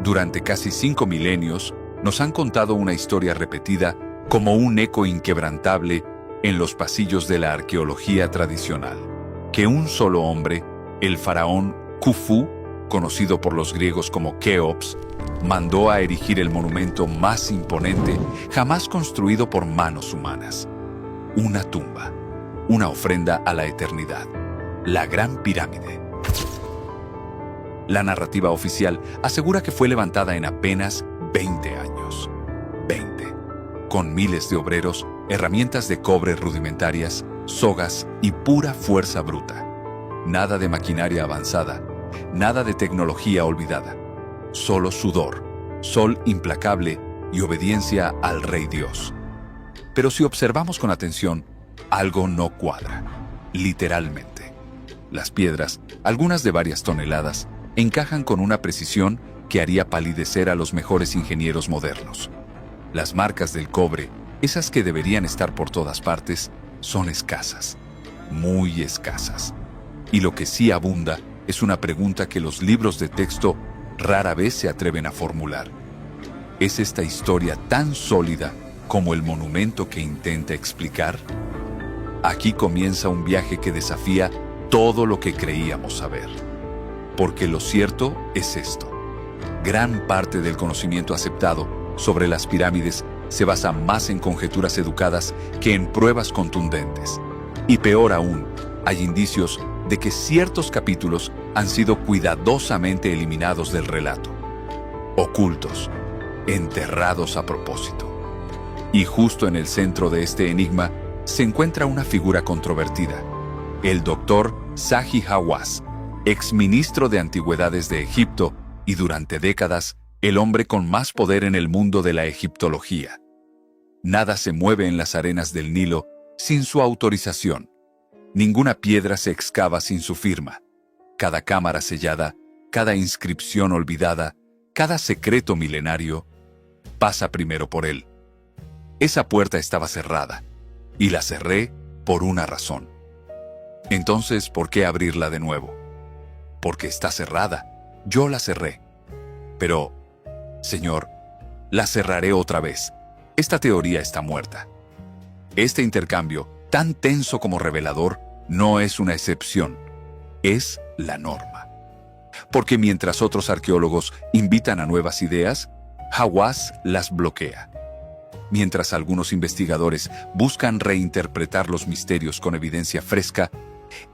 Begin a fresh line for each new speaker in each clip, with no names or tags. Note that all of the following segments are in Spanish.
Durante casi 5 milenios, nos han contado una historia repetida como un eco inquebrantable en los pasillos de la arqueología tradicional. Que un solo hombre, el faraón Khufu, conocido por los griegos como Keops, mandó a erigir el monumento más imponente jamás construido por manos humanas. Una tumba, una ofrenda a la eternidad, la Gran Pirámide. La narrativa oficial asegura que fue levantada en apenas 20 años. 20. Con miles de obreros, herramientas de cobre rudimentarias, sogas y pura fuerza bruta. Nada de maquinaria avanzada, nada de tecnología olvidada. Solo sudor, sol implacable y obediencia al Rey Dios. Pero si observamos con atención, algo no cuadra. Literalmente. Las piedras, algunas de varias toneladas, encajan con una precisión que haría palidecer a los mejores ingenieros modernos. Las marcas del cobre, esas que deberían estar por todas partes, son escasas, muy escasas. Y lo que sí abunda es una pregunta que los libros de texto rara vez se atreven a formular. ¿Es esta historia tan sólida como el monumento que intenta explicar? Aquí comienza un viaje que desafía todo lo que creíamos saber. Porque lo cierto es esto. Gran parte del conocimiento aceptado sobre las pirámides se basa más en conjeturas educadas que en pruebas contundentes. Y peor aún, hay indicios de que ciertos capítulos han sido cuidadosamente eliminados del relato. Ocultos, enterrados a propósito. Y justo en el centro de este enigma se encuentra una figura controvertida, el Dr. Zahi Hawass, exministro de Antigüedades de Egipto y durante décadas el hombre con más poder en el mundo de la egiptología. Nada se mueve en las arenas del Nilo sin su autorización. Ninguna piedra se excava sin su firma. Cada cámara sellada, cada inscripción olvidada, cada secreto milenario, pasa primero por él. Esa puerta estaba cerrada, y la cerré por una razón. Entonces, ¿por qué abrirla de nuevo? Porque está cerrada. Yo la cerré. Pero, Señor, la cerraré otra vez. Esta teoría está muerta. Este intercambio, tan tenso como revelador, no es una excepción, es la norma. Porque mientras otros arqueólogos invitan a nuevas ideas, Hawass las bloquea. Mientras algunos investigadores buscan reinterpretar los misterios con evidencia fresca,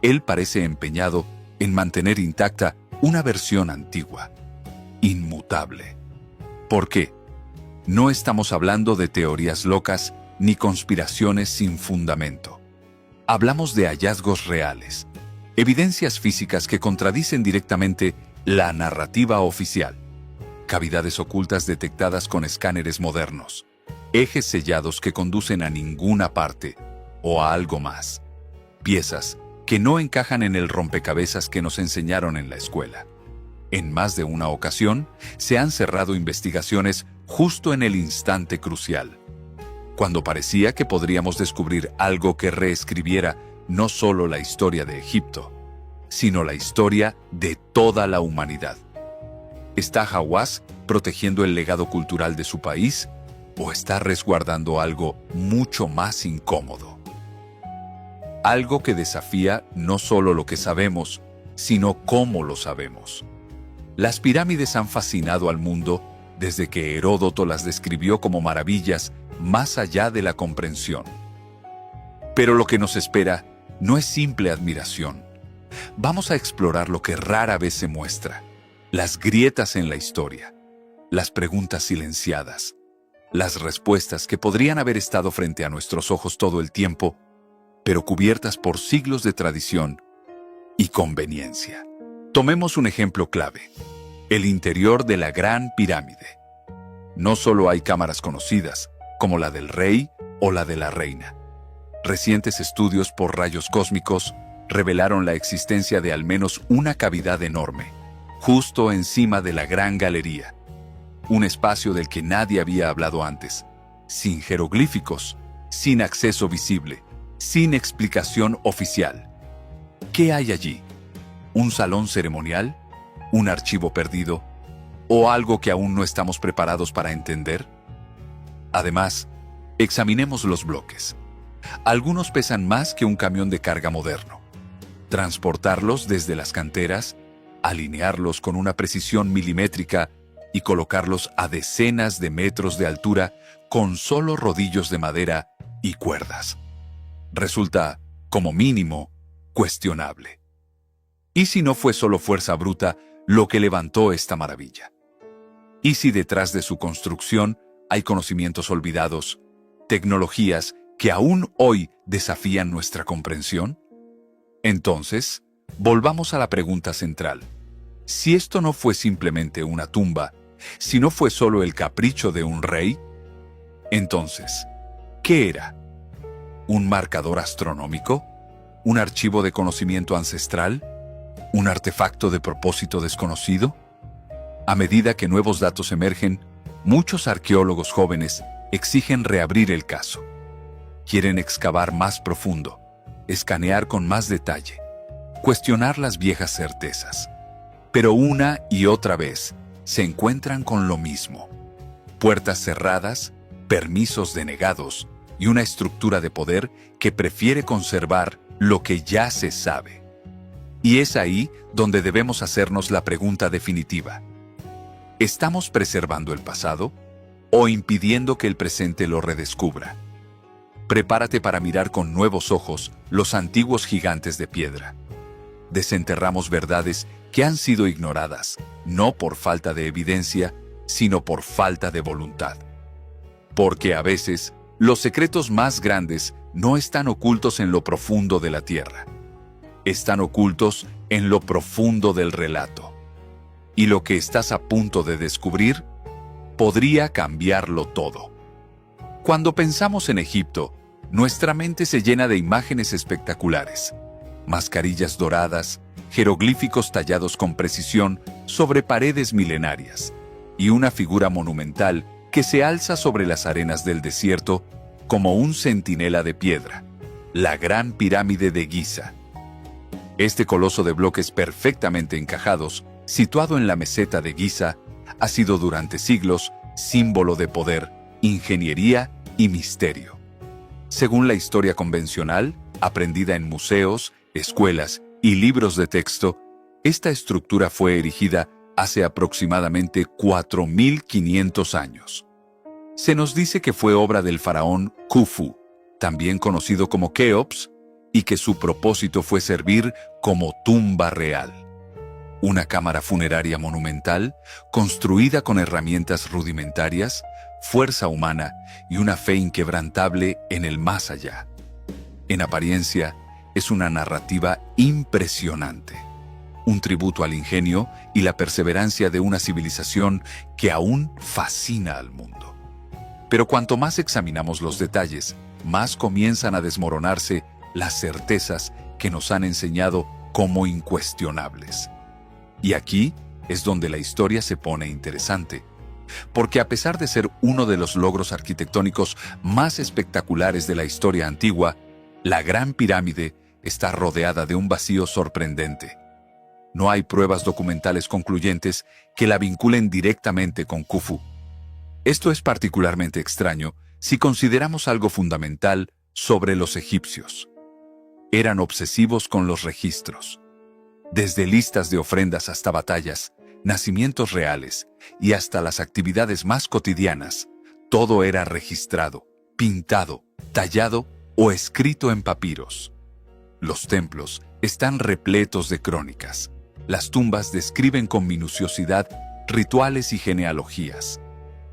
él parece empeñado en mantener intacta una versión antigua, inmutable. ¿Por qué? No estamos hablando de teorías locas ni conspiraciones sin fundamento. Hablamos de hallazgos reales, evidencias físicas que contradicen directamente la narrativa oficial, cavidades ocultas detectadas con escáneres modernos, ejes sellados que conducen a ninguna parte o a algo más, piezas que no encajan en el rompecabezas que nos enseñaron en la escuela. En más de una ocasión, se han cerrado investigaciones justo en el instante crucial, cuando parecía que podríamos descubrir algo que reescribiera no solo la historia de Egipto, sino la historia de toda la humanidad. ¿Está Hawass protegiendo el legado cultural de su país o está resguardando algo mucho más incómodo? Algo que desafía no solo lo que sabemos, sino cómo lo sabemos. Las pirámides han fascinado al mundo desde que Heródoto las describió como maravillas más allá de la comprensión. Pero lo que nos espera no es simple admiración. Vamos a explorar lo que rara vez se muestra: las grietas en la historia, las preguntas silenciadas, las respuestas que podrían haber estado frente a nuestros ojos todo el tiempo, pero cubiertas por siglos de tradición y conveniencia. Tomemos un ejemplo clave: el interior de la Gran Pirámide. No solo hay cámaras conocidas, como la del rey o la de la reina. Recientes estudios por rayos cósmicos revelaron la existencia de al menos una cavidad enorme, justo encima de la Gran Galería. Un espacio del que nadie había hablado antes, sin jeroglíficos, sin acceso visible, sin explicación oficial. ¿Qué hay allí? ¿Un salón ceremonial? ¿Un archivo perdido? ¿O algo que aún no estamos preparados para entender? Además, examinemos los bloques. Algunos pesan más que un camión de carga moderno. Transportarlos desde las canteras, alinearlos con una precisión milimétrica y colocarlos a decenas de metros de altura con solo rodillos de madera y cuerdas. Resulta, como mínimo, cuestionable. ¿Y si no fue solo fuerza bruta lo que levantó esta maravilla? ¿Y si detrás de su construcción hay conocimientos olvidados, tecnologías que aún hoy desafían nuestra comprensión? Entonces, volvamos a la pregunta central. Si esto no fue simplemente una tumba, si no fue solo el capricho de un rey, entonces, ¿qué era? ¿Un marcador astronómico? ¿Un archivo de conocimiento ancestral? ¿Un artefacto de propósito desconocido? A medida que nuevos datos emergen, muchos arqueólogos jóvenes exigen reabrir el caso. Quieren excavar más profundo, escanear con más detalle, cuestionar las viejas certezas. Pero una y otra vez se encuentran con lo mismo: puertas cerradas, permisos denegados y una estructura de poder que prefiere conservar lo que ya se sabe. Y es ahí donde debemos hacernos la pregunta definitiva: ¿estamos preservando el pasado o impidiendo que el presente lo redescubra? Prepárate para mirar con nuevos ojos los antiguos gigantes de piedra. Desenterramos verdades que han sido ignoradas, no por falta de evidencia, sino por falta de voluntad. Porque a veces, los secretos más grandes no están ocultos en lo profundo de la tierra. Están ocultos en lo profundo del relato. Y lo que estás a punto de descubrir podría cambiarlo todo. Cuando pensamos en Egipto, nuestra mente se llena de imágenes espectaculares: mascarillas doradas, jeroglíficos tallados con precisión sobre paredes milenarias, y una figura monumental que se alza sobre las arenas del desierto como un centinela de piedra, la Gran Pirámide de Giza. Este coloso de bloques perfectamente encajados, situado en la meseta de Giza, ha sido durante siglos símbolo de poder, ingeniería y misterio. Según la historia convencional, aprendida en museos, escuelas y libros de texto, esta estructura fue erigida hace aproximadamente 4.500 años. Se nos dice que fue obra del faraón Khufu, también conocido como Keops, y que su propósito fue servir como tumba real. Una cámara funeraria monumental, construida con herramientas rudimentarias, fuerza humana y una fe inquebrantable en el más allá. En apariencia, es una narrativa impresionante, un tributo al ingenio y la perseverancia de una civilización que aún fascina al mundo. Pero cuanto más examinamos los detalles, más comienzan a desmoronarse las certezas que nos han enseñado como incuestionables. Y aquí es donde la historia se pone interesante, porque a pesar de ser uno de los logros arquitectónicos más espectaculares de la historia antigua, la Gran Pirámide está rodeada de un vacío sorprendente. No hay pruebas documentales concluyentes que la vinculen directamente con Khufu. Esto es particularmente extraño si consideramos algo fundamental sobre los egipcios. Eran obsesivos con los registros. Desde listas de ofrendas hasta batallas, nacimientos reales y hasta las actividades más cotidianas, todo era registrado, pintado, tallado o escrito en papiros. Los templos están repletos de crónicas. Las tumbas describen con minuciosidad rituales y genealogías.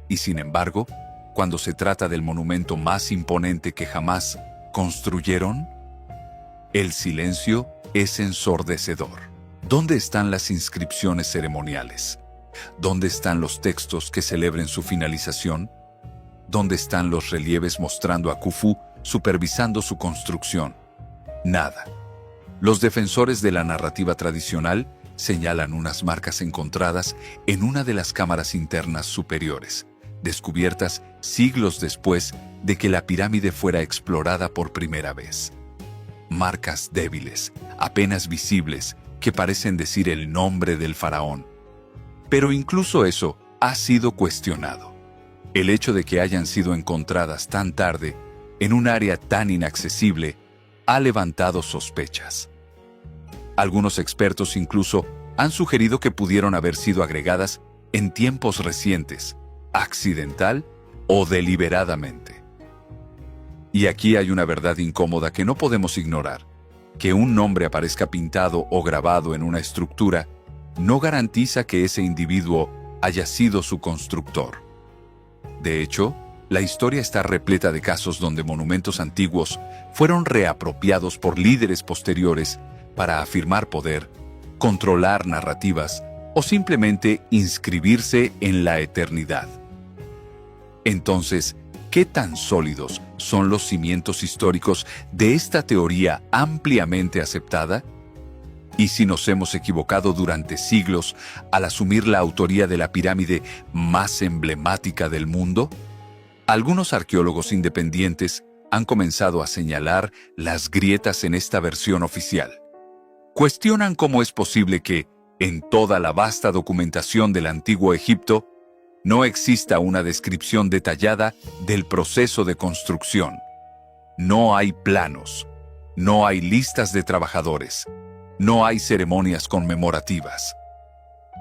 Y sin embargo, cuando se trata del monumento más imponente que jamás construyeron, el silencio es ensordecedor. ¿Dónde están las inscripciones ceremoniales? ¿Dónde están los textos que celebren su finalización? ¿Dónde están los relieves mostrando a Khufu supervisando su construcción? Nada. Los defensores de la narrativa tradicional señalan unas marcas encontradas en una de las cámaras internas superiores, descubiertas siglos después de que la pirámide fuera explorada por primera vez. Marcas débiles, apenas visibles, que parecen decir el nombre del faraón. Pero incluso eso ha sido cuestionado. El hecho de que hayan sido encontradas tan tarde, en un área tan inaccesible, ha levantado sospechas. Algunos expertos incluso han sugerido que pudieron haber sido agregadas en tiempos recientes, accidental o deliberadamente. Y aquí hay una verdad incómoda que no podemos ignorar. Que un nombre aparezca pintado o grabado en una estructura no garantiza que ese individuo haya sido su constructor. De hecho, la historia está repleta de casos donde monumentos antiguos fueron reapropiados por líderes posteriores para afirmar poder, controlar narrativas o simplemente inscribirse en la eternidad. Entonces, ¿qué tan sólidos son los cimientos históricos de esta teoría ampliamente aceptada? ¿Y si nos hemos equivocado durante siglos al asumir la autoría de la pirámide más emblemática del mundo? Algunos arqueólogos independientes han comenzado a señalar las grietas en esta versión oficial. Cuestionan cómo es posible que, en toda la vasta documentación del antiguo Egipto, no exista una descripción detallada del proceso de construcción. No hay planos, no hay listas de trabajadores, no hay ceremonias conmemorativas.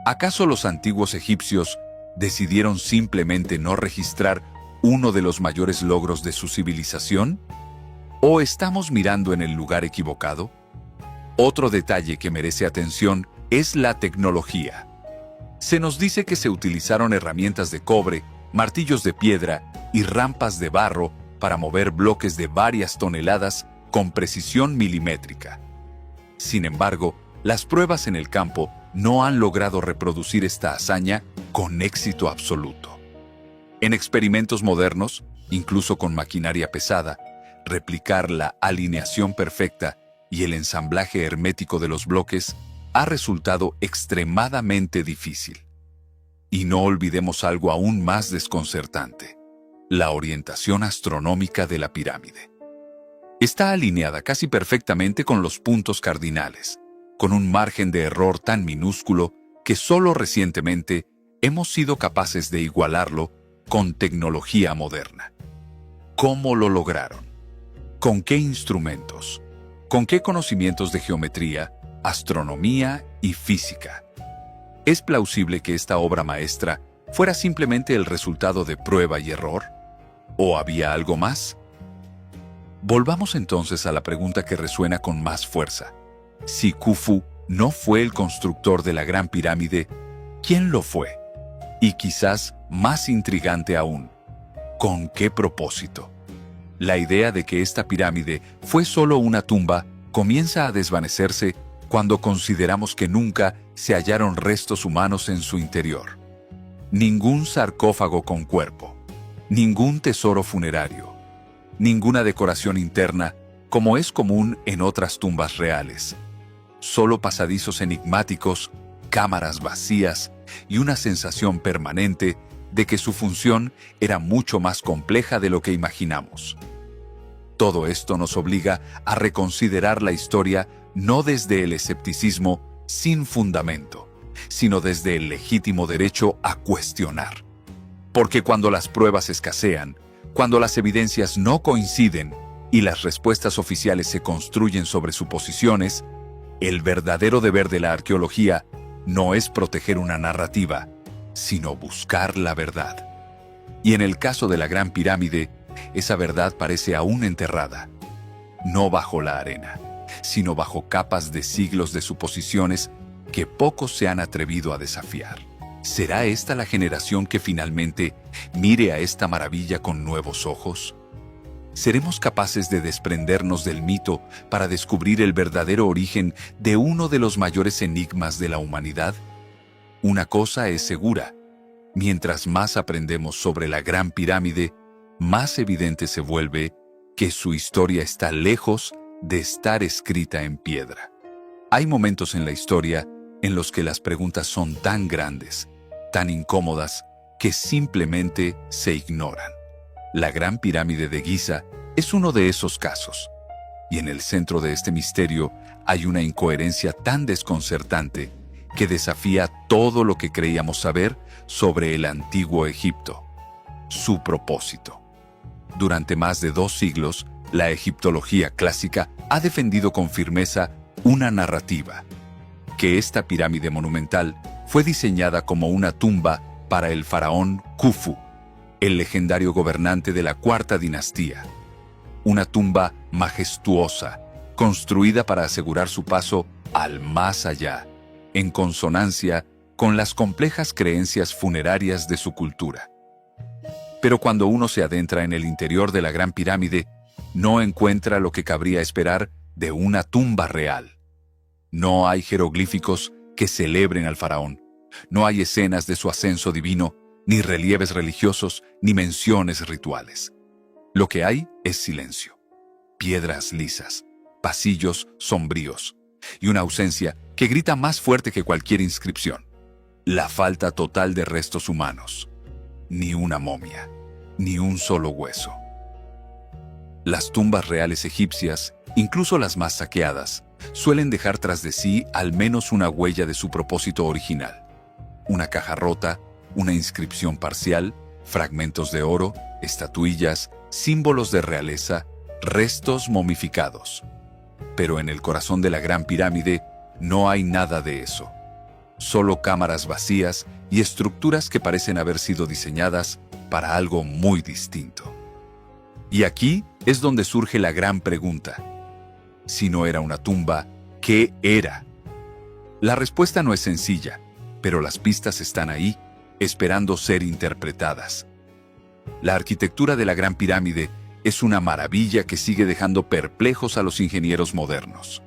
¿Acaso los antiguos egipcios decidieron simplemente no registrar uno de los mayores logros de su civilización? ¿O estamos mirando en el lugar equivocado? Otro detalle que merece atención es la tecnología. Se nos dice que se utilizaron herramientas de cobre, martillos de piedra y rampas de barro para mover bloques de varias toneladas con precisión milimétrica. Sin embargo, las pruebas en el campo no han logrado reproducir esta hazaña con éxito absoluto. En experimentos modernos, incluso con maquinaria pesada, replicar la alineación perfecta y el ensamblaje hermético de los bloques ha resultado extremadamente difícil. Y no olvidemos algo aún más desconcertante: la orientación astronómica de la pirámide. Está alineada casi perfectamente con los puntos cardinales, con un margen de error tan minúsculo que solo recientemente hemos sido capaces de igualarlo con tecnología moderna. ¿Cómo lo lograron? ¿Con qué instrumentos? ¿Con qué conocimientos de geometría, astronomía y física? ¿Es plausible que esta obra maestra fuera simplemente el resultado de prueba y error? ¿O había algo más? Volvamos entonces a la pregunta que resuena con más fuerza. Si Khufu no fue el constructor de la Gran Pirámide, ¿quién lo fue? Y quizás más intrigante aún, ¿con qué propósito? La idea de que esta pirámide fue solo una tumba comienza a desvanecerse cuando consideramos que nunca se hallaron restos humanos en su interior. Ningún sarcófago con cuerpo, ningún tesoro funerario, ninguna decoración interna como es común en otras tumbas reales. Solo pasadizos enigmáticos, cámaras vacías y una sensación permanente de que su función era mucho más compleja de lo que imaginamos. Todo esto nos obliga a reconsiderar la historia no desde el escepticismo sin fundamento, sino desde el legítimo derecho a cuestionar. Porque cuando las pruebas escasean, cuando las evidencias no coinciden y las respuestas oficiales se construyen sobre suposiciones, el verdadero deber de la arqueología no es proteger una narrativa, sino buscar la verdad. Y en el caso de la Gran Pirámide, esa verdad parece aún enterrada, no bajo la arena, sino bajo capas de siglos de suposiciones que pocos se han atrevido a desafiar. ¿Será esta la generación que finalmente mire a esta maravilla con nuevos ojos? ¿Seremos capaces de desprendernos del mito para descubrir el verdadero origen de uno de los mayores enigmas de la humanidad? Una cosa es segura: mientras más aprendemos sobre la Gran Pirámide, más evidente se vuelve que su historia está lejos de estar escrita en piedra. Hay momentos en la historia en los que las preguntas son tan grandes, tan incómodas, que simplemente se ignoran. La Gran Pirámide de Giza es uno de esos casos. Y en el centro de este misterio hay una incoherencia tan desconcertante que desafía todo lo que creíamos saber sobre el antiguo Egipto. Su propósito. Durante más de 2 siglos, la egiptología clásica ha defendido con firmeza una narrativa: que esta pirámide monumental fue diseñada como una tumba para el faraón Khufu, el legendario gobernante de la Cuarta Dinastía. Una tumba majestuosa, construida para asegurar su paso al más allá, en consonancia con las complejas creencias funerarias de su cultura. Pero cuando uno se adentra en el interior de la Gran Pirámide, no encuentra lo que cabría esperar de una tumba real. No hay jeroglíficos que celebren al faraón. No hay escenas de su ascenso divino, ni relieves religiosos, ni menciones rituales. Lo que hay es silencio, piedras lisas, pasillos sombríos, y una ausencia que grita más fuerte que cualquier inscripción: la falta total de restos humanos. Ni una momia, ni un solo hueso. Las tumbas reales egipcias, incluso las más saqueadas, suelen dejar tras de sí al menos una huella de su propósito original. Una caja rota, una inscripción parcial, fragmentos de oro, estatuillas, símbolos de realeza, restos momificados. Pero en el corazón de la Gran Pirámide no hay nada de eso. Solo cámaras vacías y estructuras que parecen haber sido diseñadas para algo muy distinto. Y aquí es donde surge la gran pregunta: si no era una tumba, ¿qué era? La respuesta no es sencilla, pero las pistas están ahí, esperando ser interpretadas. La arquitectura de la Gran Pirámide es una maravilla que sigue dejando perplejos a los ingenieros modernos.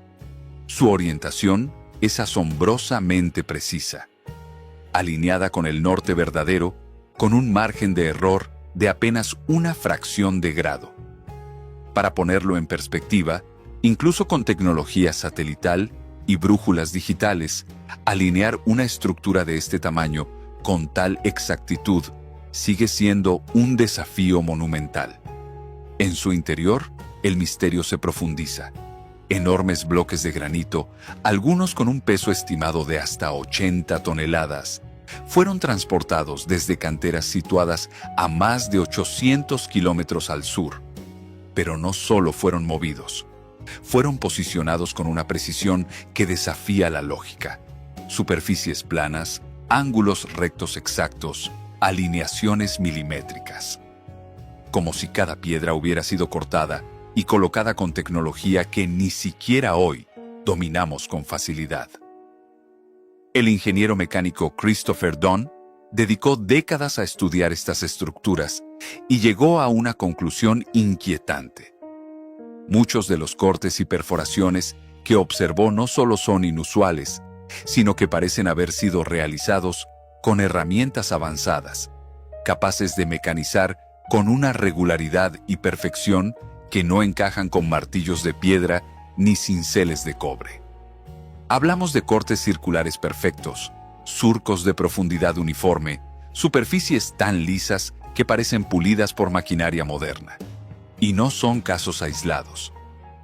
Su orientación es asombrosamente precisa, alineada con el norte verdadero, con un margen de error de apenas una fracción de grado. Para ponerlo en perspectiva, incluso con tecnología satelital y brújulas digitales, alinear una estructura de este tamaño con tal exactitud sigue siendo un desafío monumental. En su interior, el misterio se profundiza. Enormes bloques de granito, algunos con un peso estimado de hasta 80 toneladas, fueron transportados desde canteras situadas a más de 800 kilómetros al sur. Pero no solo fueron movidos, fueron posicionados con una precisión que desafía la lógica. Superficies planas, ángulos rectos exactos, alineaciones milimétricas. Como si cada piedra hubiera sido cortada y colocada con tecnología que ni siquiera hoy dominamos con facilidad. El ingeniero mecánico Christopher Dunn dedicó décadas a estudiar estas estructuras y llegó a una conclusión inquietante. Muchos de los cortes y perforaciones que observó no solo son inusuales, sino que parecen haber sido realizados con herramientas avanzadas, capaces de mecanizar con una regularidad y perfección que no encajan con martillos de piedra ni cinceles de cobre. Hablamos de cortes circulares perfectos, surcos de profundidad uniforme, superficies tan lisas que parecen pulidas por maquinaria moderna. Y no son casos aislados.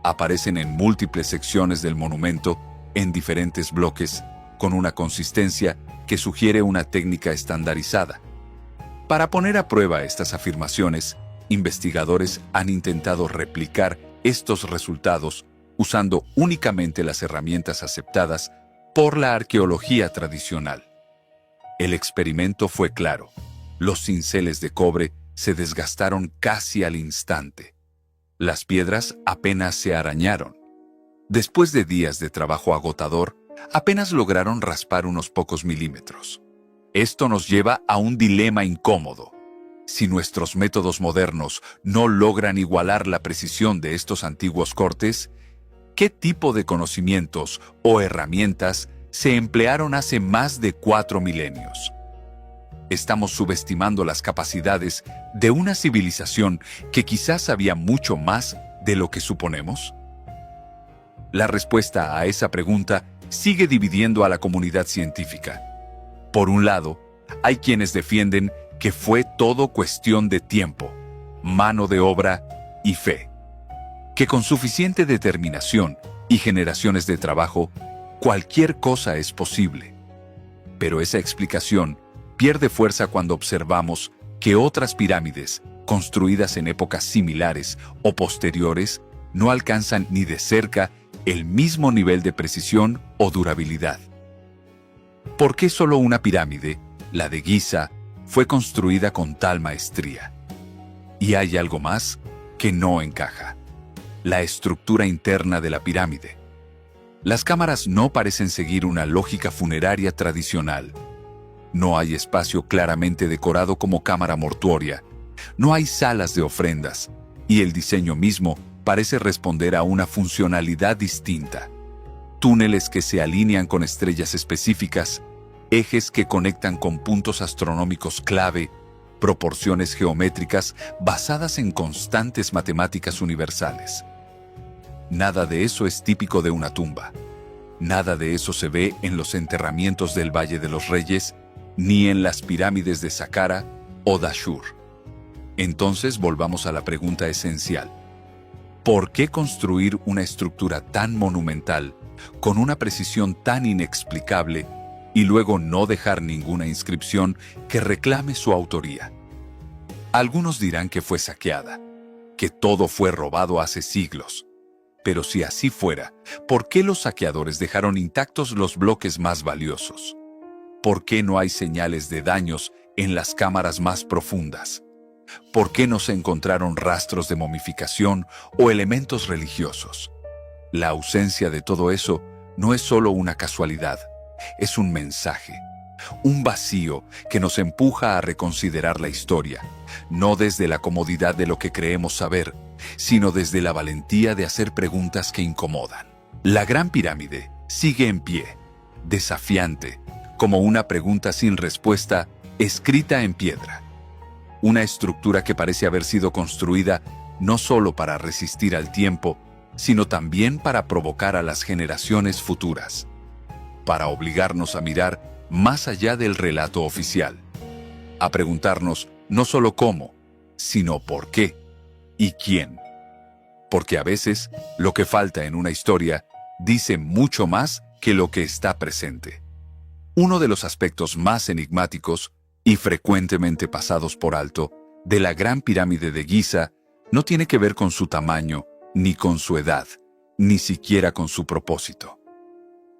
Aparecen en múltiples secciones del monumento, en diferentes bloques, con una consistencia que sugiere una técnica estandarizada. Para poner a prueba estas afirmaciones, investigadores han intentado replicar estos resultados usando únicamente las herramientas aceptadas por la arqueología tradicional. El experimento fue claro. Los cinceles de cobre se desgastaron casi al instante. Las piedras apenas se arañaron. Después de días de trabajo agotador, apenas lograron raspar unos pocos milímetros. Esto nos lleva a un dilema incómodo. Si nuestros métodos modernos no logran igualar la precisión de estos antiguos cortes, ¿qué tipo de conocimientos o herramientas se emplearon hace más de 4 milenios? ¿Estamos subestimando las capacidades de una civilización que quizás sabía mucho más de lo que suponemos? La respuesta a esa pregunta sigue dividiendo a la comunidad científica. Por un lado, hay quienes defienden que fue todo cuestión de tiempo, mano de obra y fe. Que con suficiente determinación y generaciones de trabajo, cualquier cosa es posible. Pero esa explicación pierde fuerza cuando observamos que otras pirámides, construidas en épocas similares o posteriores, no alcanzan ni de cerca el mismo nivel de precisión o durabilidad. ¿Por qué solo una pirámide, la de Giza, fue construida con tal maestría? Y hay algo más que no encaja: la estructura interna de la pirámide. Las cámaras no parecen seguir una lógica funeraria tradicional. No hay espacio claramente decorado como cámara mortuoria, no hay salas de ofrendas, y el diseño mismo parece responder a una funcionalidad distinta. Túneles que se alinean con estrellas específicas, ejes que conectan con puntos astronómicos clave, proporciones geométricas basadas en constantes matemáticas universales. Nada de eso es típico de una tumba. Nada de eso se ve en los enterramientos del Valle de los Reyes, ni en las pirámides de Saqqara o Dashur. Entonces volvamos a la pregunta esencial: ¿por qué construir una estructura tan monumental, con una precisión tan inexplicable, y luego no dejar ninguna inscripción que reclame su autoría? Algunos dirán que fue saqueada, que todo fue robado hace siglos. Pero si así fuera, ¿por qué los saqueadores dejaron intactos los bloques más valiosos? ¿Por qué no hay señales de daños en las cámaras más profundas? ¿Por qué no se encontraron rastros de momificación o elementos religiosos? La ausencia de todo eso no es solo una casualidad, es un mensaje, un vacío que nos empuja a reconsiderar la historia, no desde la comodidad de lo que creemos saber, sino desde la valentía de hacer preguntas que incomodan. La Gran Pirámide sigue en pie, desafiante, como una pregunta sin respuesta escrita en piedra. Una estructura que parece haber sido construida no solo para resistir al tiempo, sino también para provocar a las generaciones futuras, para obligarnos a mirar más allá del relato oficial, a preguntarnos no solo cómo, sino por qué y quién. Porque a veces lo que falta en una historia dice mucho más que lo que está presente. Uno de los aspectos más enigmáticos y frecuentemente pasados por alto de la Gran Pirámide de Giza no tiene que ver con su tamaño, ni con su edad, ni siquiera con su propósito.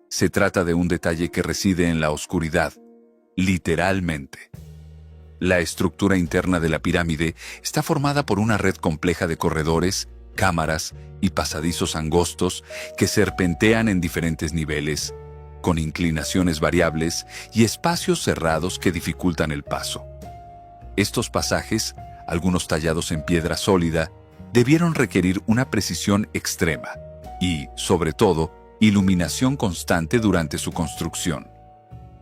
Se trata de un detalle que reside en la oscuridad, literalmente. La estructura interna de la pirámide está formada por una red compleja de corredores, cámaras y pasadizos angostos que serpentean en diferentes niveles, con inclinaciones variables y espacios cerrados que dificultan el paso. Estos pasajes, algunos tallados en piedra sólida, debieron requerir una precisión extrema y, sobre todo, iluminación constante durante su construcción.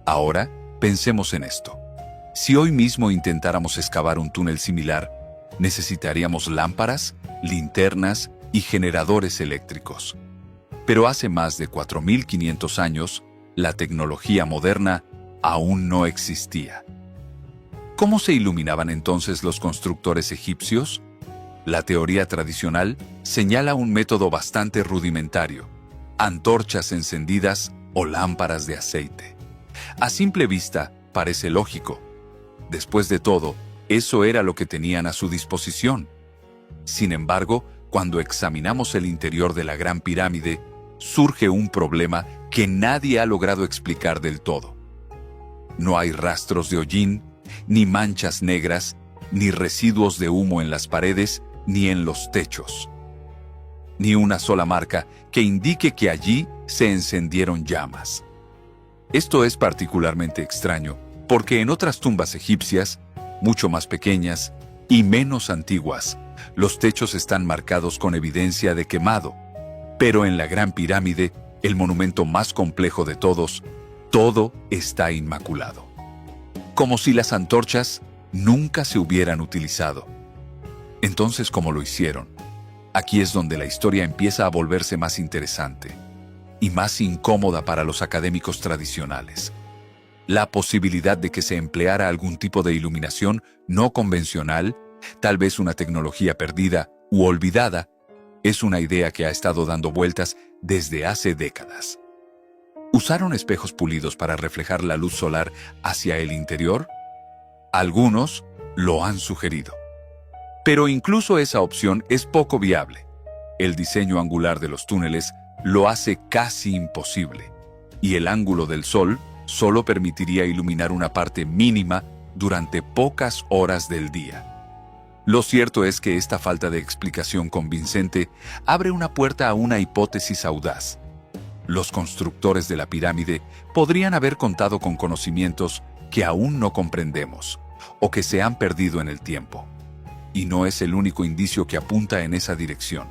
Ahora, pensemos en esto. Si hoy mismo intentáramos excavar un túnel similar, necesitaríamos lámparas, linternas y generadores eléctricos. Pero hace más de 4.500 años, la tecnología moderna aún no existía. ¿Cómo se iluminaban entonces los constructores egipcios? La teoría tradicional señala un método bastante rudimentario: antorchas encendidas o lámparas de aceite. A simple vista, parece lógico. Después de todo, eso era lo que tenían a su disposición. Sin embargo, cuando examinamos el interior de la Gran Pirámide, surge un problema que nadie ha logrado explicar del todo. No hay rastros de hollín, ni manchas negras, ni residuos de humo en las paredes, ni en los techos. Ni una sola marca que indique que allí se encendieron llamas. Esto es particularmente extraño, porque en otras tumbas egipcias, mucho más pequeñas y menos antiguas, los techos están marcados con evidencia de quemado. Pero en la Gran Pirámide, el monumento más complejo de todos, todo está inmaculado. Como si las antorchas nunca se hubieran utilizado. Entonces, ¿cómo lo hicieron? Aquí es donde la historia empieza a volverse más interesante y más incómoda para los académicos tradicionales. La posibilidad de que se empleara algún tipo de iluminación no convencional, tal vez una tecnología perdida u olvidada, es una idea que ha estado dando vueltas desde hace décadas. ¿Usaron espejos pulidos para reflejar la luz solar hacia el interior? Algunos lo han sugerido. Pero incluso esa opción es poco viable. El diseño angular de los túneles lo hace casi imposible, y el ángulo del sol solo permitiría iluminar una parte mínima durante pocas horas del día. Lo cierto es que esta falta de explicación convincente abre una puerta a una hipótesis audaz. Los constructores de la pirámide podrían haber contado con conocimientos que aún no comprendemos o que se han perdido en el tiempo. Y no es el único indicio que apunta en esa dirección.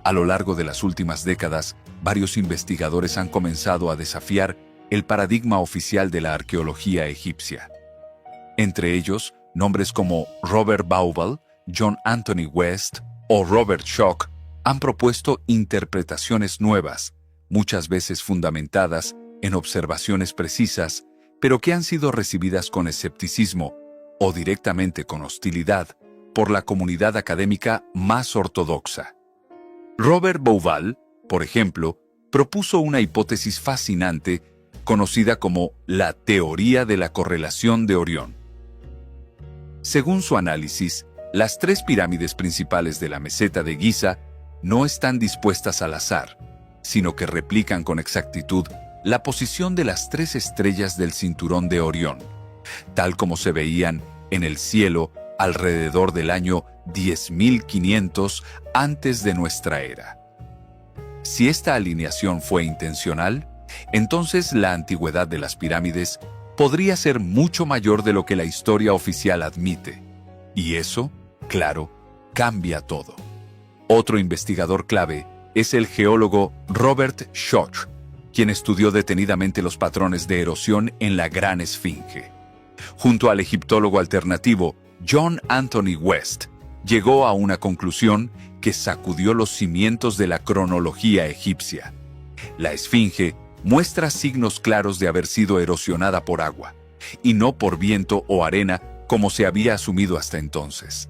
A lo largo de las últimas décadas, varios investigadores han comenzado a desafiar el paradigma oficial de la arqueología egipcia. Entre ellos, nombres como Robert Bauval, John Anthony West o Robert Schoch han propuesto interpretaciones nuevas, muchas veces fundamentadas en observaciones precisas, pero que han sido recibidas con escepticismo o directamente con hostilidad por la comunidad académica más ortodoxa. Robert Bauval, por ejemplo, propuso una hipótesis fascinante conocida como la teoría de la correlación de Orión. Según su análisis, las tres pirámides principales de la meseta de Giza no están dispuestas al azar, sino que replican con exactitud la posición de las tres estrellas del cinturón de Orión, tal como se veían en el cielo alrededor del año 10.500 antes de nuestra era. Si esta alineación fue intencional, entonces la antigüedad de las pirámides podría ser mucho mayor de lo que la historia oficial admite. Y eso, claro, cambia todo. Otro investigador clave es el geólogo Robert Schoch, quien estudió detenidamente los patrones de erosión en la Gran Esfinge. Junto al egiptólogo alternativo John Anthony West, llegó a una conclusión que sacudió los cimientos de la cronología egipcia. La Esfinge muestra signos claros de haber sido erosionada por agua, y no por viento o arena como se había asumido hasta entonces.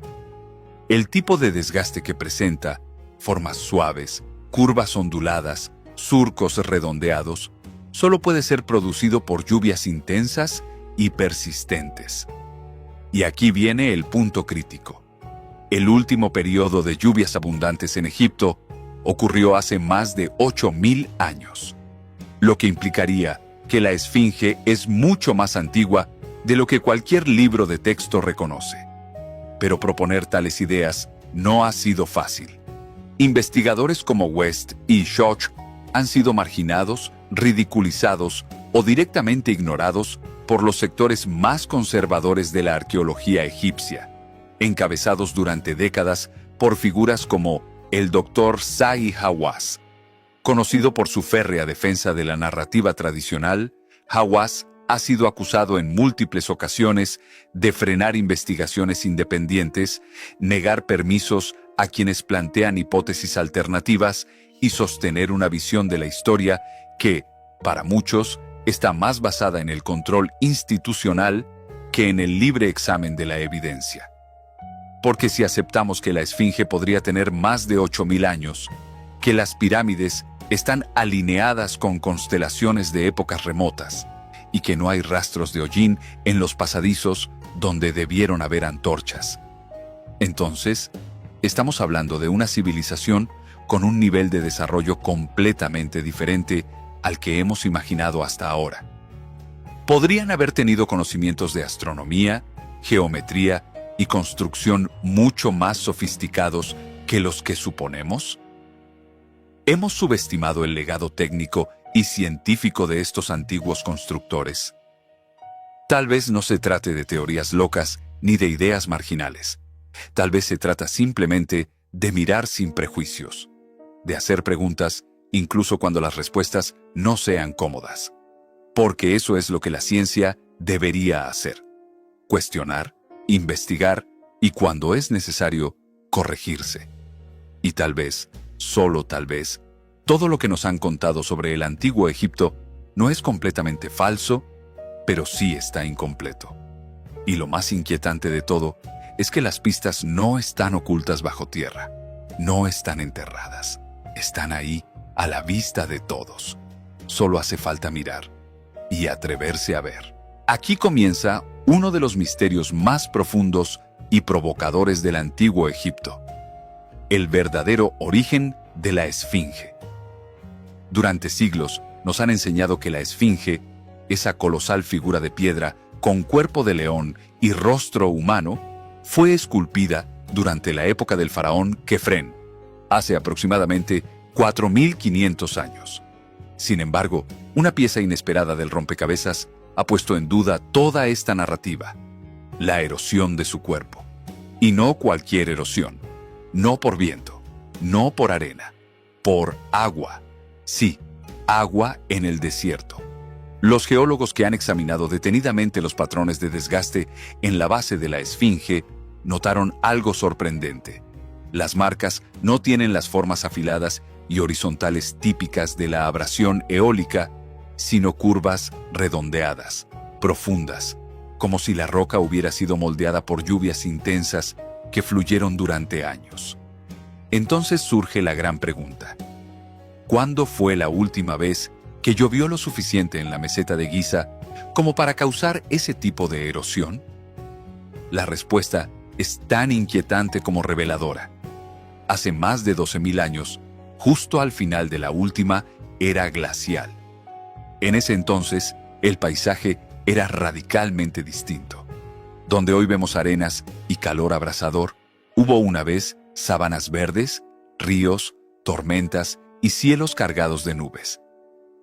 El tipo de desgaste que presenta, formas suaves, curvas onduladas, surcos redondeados, solo puede ser producido por lluvias intensas y persistentes. Y aquí viene el punto crítico. El último periodo de lluvias abundantes en Egipto ocurrió hace más de 8.000 años, lo que implicaría que la Esfinge es mucho más antigua de lo que cualquier libro de texto reconoce. Pero proponer tales ideas no ha sido fácil. Investigadores como West y Schoch han sido marginados, ridiculizados o directamente ignorados por los sectores más conservadores de la arqueología egipcia, encabezados durante décadas por figuras como el Dr. Zahi Hawass. Conocido por su férrea defensa de la narrativa tradicional, Hawass ha sido acusado en múltiples ocasiones de frenar investigaciones independientes, negar permisos a quienes plantean hipótesis alternativas y sostener una visión de la historia que, para muchos, está más basada en el control institucional que en el libre examen de la evidencia. Porque si aceptamos que la Esfinge podría tener más de 8.000 años, que las pirámides están alineadas con constelaciones de épocas remotas, y que no hay rastros de hollín en los pasadizos donde debieron haber antorchas, entonces, estamos hablando de una civilización con un nivel de desarrollo completamente diferente al que hemos imaginado hasta ahora. ¿Podrían haber tenido conocimientos de astronomía, geometría y construcción mucho más sofisticados que los que suponemos? ¿Hemos subestimado el legado técnico y científico de estos antiguos constructores? Tal vez no se trate de teorías locas ni de ideas marginales. Tal vez se trata simplemente de mirar sin prejuicios, de hacer preguntas incluso cuando las respuestas no sean cómodas. Porque eso es lo que la ciencia debería hacer: cuestionar, investigar y, cuando es necesario, corregirse. Y tal vez, solo tal vez, todo lo que nos han contado sobre el antiguo Egipto no es completamente falso, pero sí está incompleto. Y lo más inquietante de todo es que las pistas no están ocultas bajo tierra, no están enterradas, están ahí a la vista de todos. Solo hace falta mirar y atreverse a ver. Aquí comienza uno de los misterios más profundos y provocadores del antiguo Egipto: el verdadero origen de la Esfinge. Durante siglos nos han enseñado que la Esfinge, esa colosal figura de piedra con cuerpo de león y rostro humano, fue esculpida durante la época del faraón Kefren, hace aproximadamente 4.500 años. Sin embargo, una pieza inesperada del rompecabezas ha puesto en duda toda esta narrativa: la erosión de su cuerpo. Y no cualquier erosión, no por viento, no por arena, por agua. Sí, agua en el desierto. Los geólogos que han examinado detenidamente los patrones de desgaste en la base de la Esfinge notaron algo sorprendente. Las marcas no tienen las formas afiladas y horizontales típicas de la abrasión eólica, sino curvas redondeadas, profundas, como si la roca hubiera sido moldeada por lluvias intensas que fluyeron durante años. Entonces surge la gran pregunta: ¿cuándo fue la última vez que llovió lo suficiente en la meseta de Giza como para causar ese tipo de erosión? La respuesta es tan inquietante como reveladora. Hace más de 12.000 años, justo al final de la última era glacial. En ese entonces, el paisaje era radicalmente distinto. Donde hoy vemos arenas y calor abrasador, hubo una vez sabanas verdes, ríos, tormentas y cielos cargados de nubes.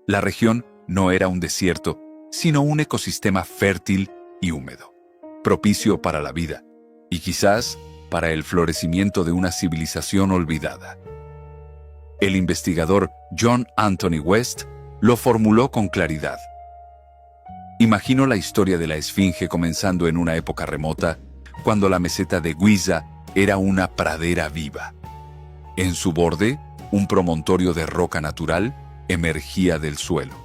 La región no era un desierto, sino un ecosistema fértil y húmedo, propicio para la vida, y quizás para el florecimiento de una civilización olvidada. El investigador John Anthony West lo formuló con claridad. Imagino la historia de la Esfinge comenzando en una época remota, cuando la meseta de Giza era una pradera viva. En su borde, un promontorio de roca natural emergía del suelo.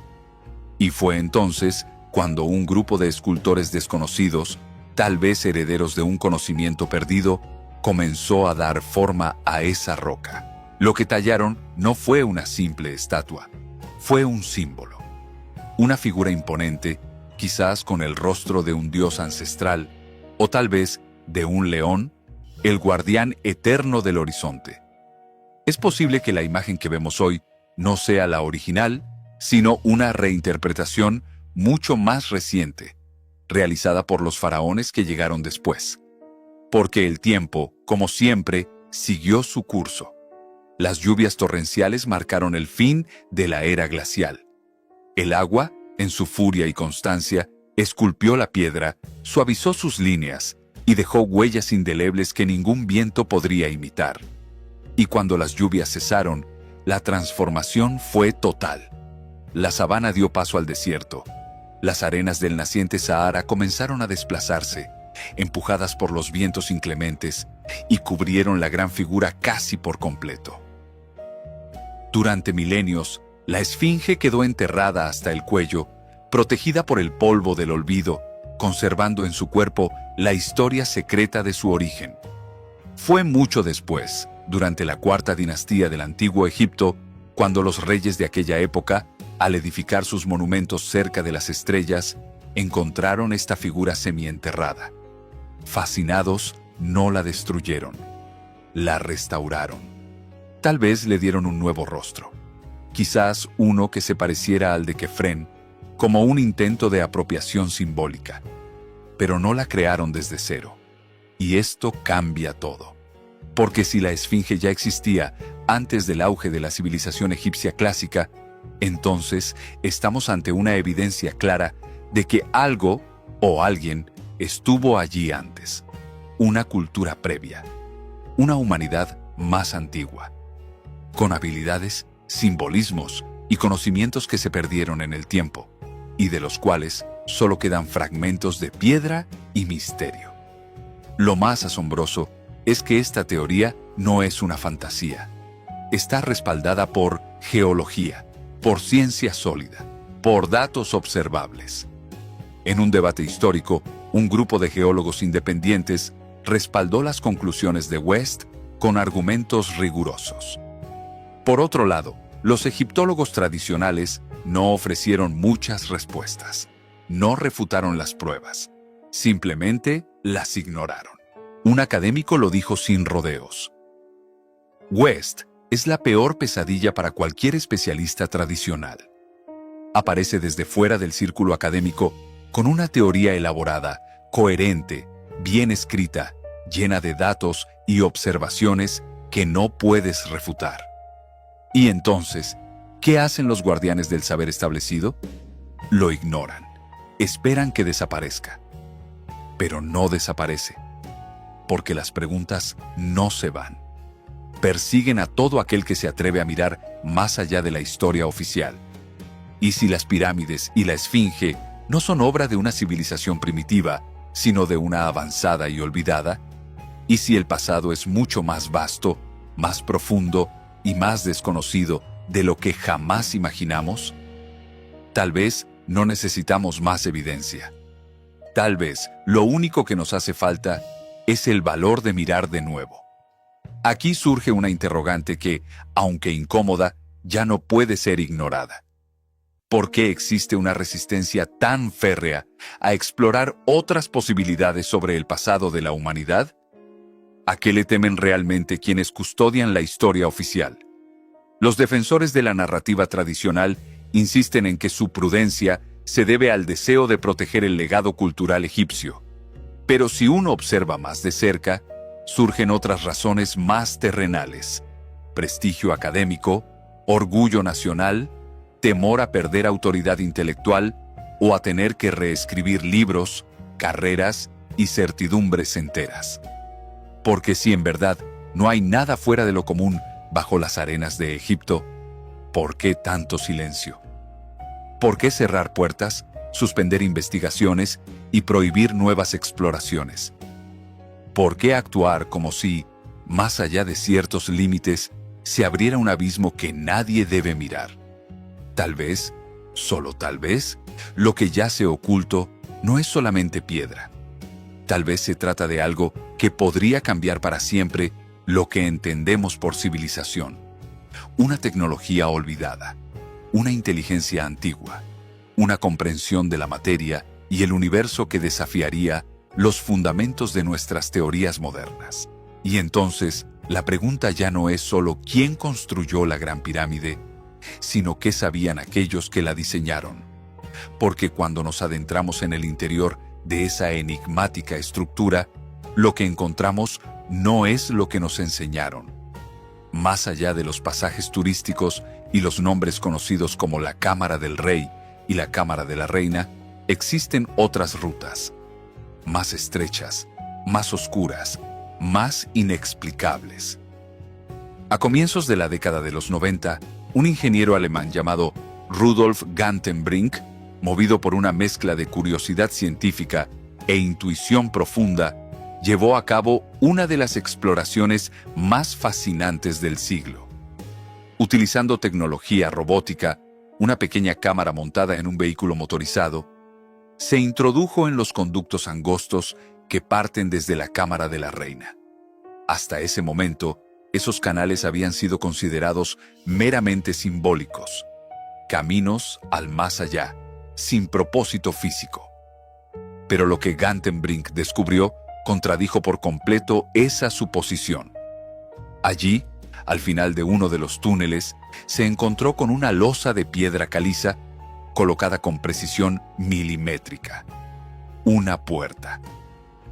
Y fue entonces cuando un grupo de escultores desconocidos, tal vez herederos de un conocimiento perdido, comenzó a dar forma a esa roca. Lo que tallaron no fue una simple estatua, fue un símbolo. Una figura imponente, quizás con el rostro de un dios ancestral, o tal vez de un león, el guardián eterno del horizonte. Es posible que la imagen que vemos hoy no sea la original, sino una reinterpretación mucho más reciente, realizada por los faraones que llegaron después. Porque el tiempo, como siempre, siguió su curso. Las lluvias torrenciales marcaron el fin de la era glacial. El agua, en su furia y constancia, esculpió la piedra, suavizó sus líneas y dejó huellas indelebles que ningún viento podría imitar. Y cuando las lluvias cesaron, la transformación fue total. La sabana dio paso al desierto. Las arenas del naciente Sahara comenzaron a desplazarse, empujadas por los vientos inclementes, y cubrieron la gran figura casi por completo. Durante milenios, la Esfinge quedó enterrada hasta el cuello, protegida por el polvo del olvido, conservando en su cuerpo la historia secreta de su origen. Fue mucho después, durante la cuarta dinastía del antiguo Egipto, cuando los reyes de aquella época, al edificar sus monumentos cerca de las estrellas, encontraron esta figura semienterrada. Fascinados, no la destruyeron, la restauraron. Tal vez le dieron un nuevo rostro, quizás uno que se pareciera al de Kefren, como un intento de apropiación simbólica. Pero no la crearon desde cero. Y esto cambia todo. Porque si la Esfinge ya existía antes del auge de la civilización egipcia clásica, entonces estamos ante una evidencia clara de que algo o alguien estuvo allí antes. Una cultura previa. Una humanidad más antigua. Con habilidades, simbolismos y conocimientos que se perdieron en el tiempo, y de los cuales solo quedan fragmentos de piedra y misterio. Lo más asombroso es que esta teoría no es una fantasía. Está respaldada por geología, por ciencia sólida, por datos observables. En un debate histórico, un grupo de geólogos independientes respaldó las conclusiones de West con argumentos rigurosos. Por otro lado, los egiptólogos tradicionales No ofrecieron muchas respuestas. No refutaron las pruebas. Simplemente las ignoraron. Un académico lo dijo sin rodeos. West es la peor pesadilla para cualquier especialista tradicional. Aparece desde fuera del círculo académico con una teoría elaborada, coherente, bien escrita, llena de datos y observaciones que no puedes refutar. Y entonces, ¿qué hacen los guardianes del saber establecido? Lo ignoran. Esperan que desaparezca. Pero no desaparece, porque las preguntas no se van. Persiguen a todo aquel que se atreve a mirar más allá de la historia oficial. ¿Y si las pirámides y la esfinge no son obra de una civilización primitiva, sino de una avanzada y olvidada? ¿Y si el pasado es mucho más vasto, más profundo y más desconocido de lo que jamás imaginamos? Tal vez no necesitamos más evidencia. Tal vez lo único que nos hace falta es el valor de mirar de nuevo. Aquí surge una interrogante que, aunque incómoda, ya no puede ser ignorada. ¿Por qué existe una resistencia tan férrea a explorar otras posibilidades sobre el pasado de la humanidad? ¿A qué le temen realmente quienes custodian la historia oficial? Los defensores de la narrativa tradicional insisten en que su prudencia se debe al deseo de proteger el legado cultural egipcio. Pero si uno observa más de cerca, surgen otras razones más terrenales: prestigio académico, orgullo nacional, temor a perder autoridad intelectual o a tener que reescribir libros, carreras y certidumbres enteras. Porque si en verdad no hay nada fuera de lo común bajo las arenas de Egipto, ¿por qué tanto silencio? ¿Por qué cerrar puertas, suspender investigaciones y prohibir nuevas exploraciones? ¿Por qué actuar como si, más allá de ciertos límites, se abriera un abismo que nadie debe mirar? Tal vez, solo tal vez, lo que yace oculto no es solamente piedra. Tal vez se trata de algo que podría cambiar para siempre lo que entendemos por civilización. Una tecnología olvidada, una inteligencia antigua, una comprensión de la materia y el universo que desafiaría los fundamentos de nuestras teorías modernas. Y entonces, la pregunta ya no es solo quién construyó la Gran Pirámide, sino qué sabían aquellos que la diseñaron. Porque cuando nos adentramos en el interior de esa enigmática estructura, lo que encontramos no es lo que nos enseñaron. Más allá de los pasajes turísticos y los nombres conocidos como la Cámara del Rey y la Cámara de la Reina, existen otras rutas, más estrechas, más oscuras, más inexplicables. A comienzos de la década de los 90, un ingeniero alemán llamado Rudolf Gantenbrink, movido por una mezcla de curiosidad científica e intuición profunda, llevó a cabo una de las exploraciones más fascinantes del siglo. Utilizando tecnología robótica, una pequeña cámara montada en un vehículo motorizado, se introdujo en los conductos angostos que parten desde la Cámara de la Reina. Hasta ese momento, esos canales habían sido considerados meramente simbólicos, caminos al más allá, sin propósito físico. Pero lo que Gantenbrink descubrió contradijo por completo esa suposición. Allí, al final de uno de los túneles, se encontró con una losa de piedra caliza colocada con precisión milimétrica. Una puerta.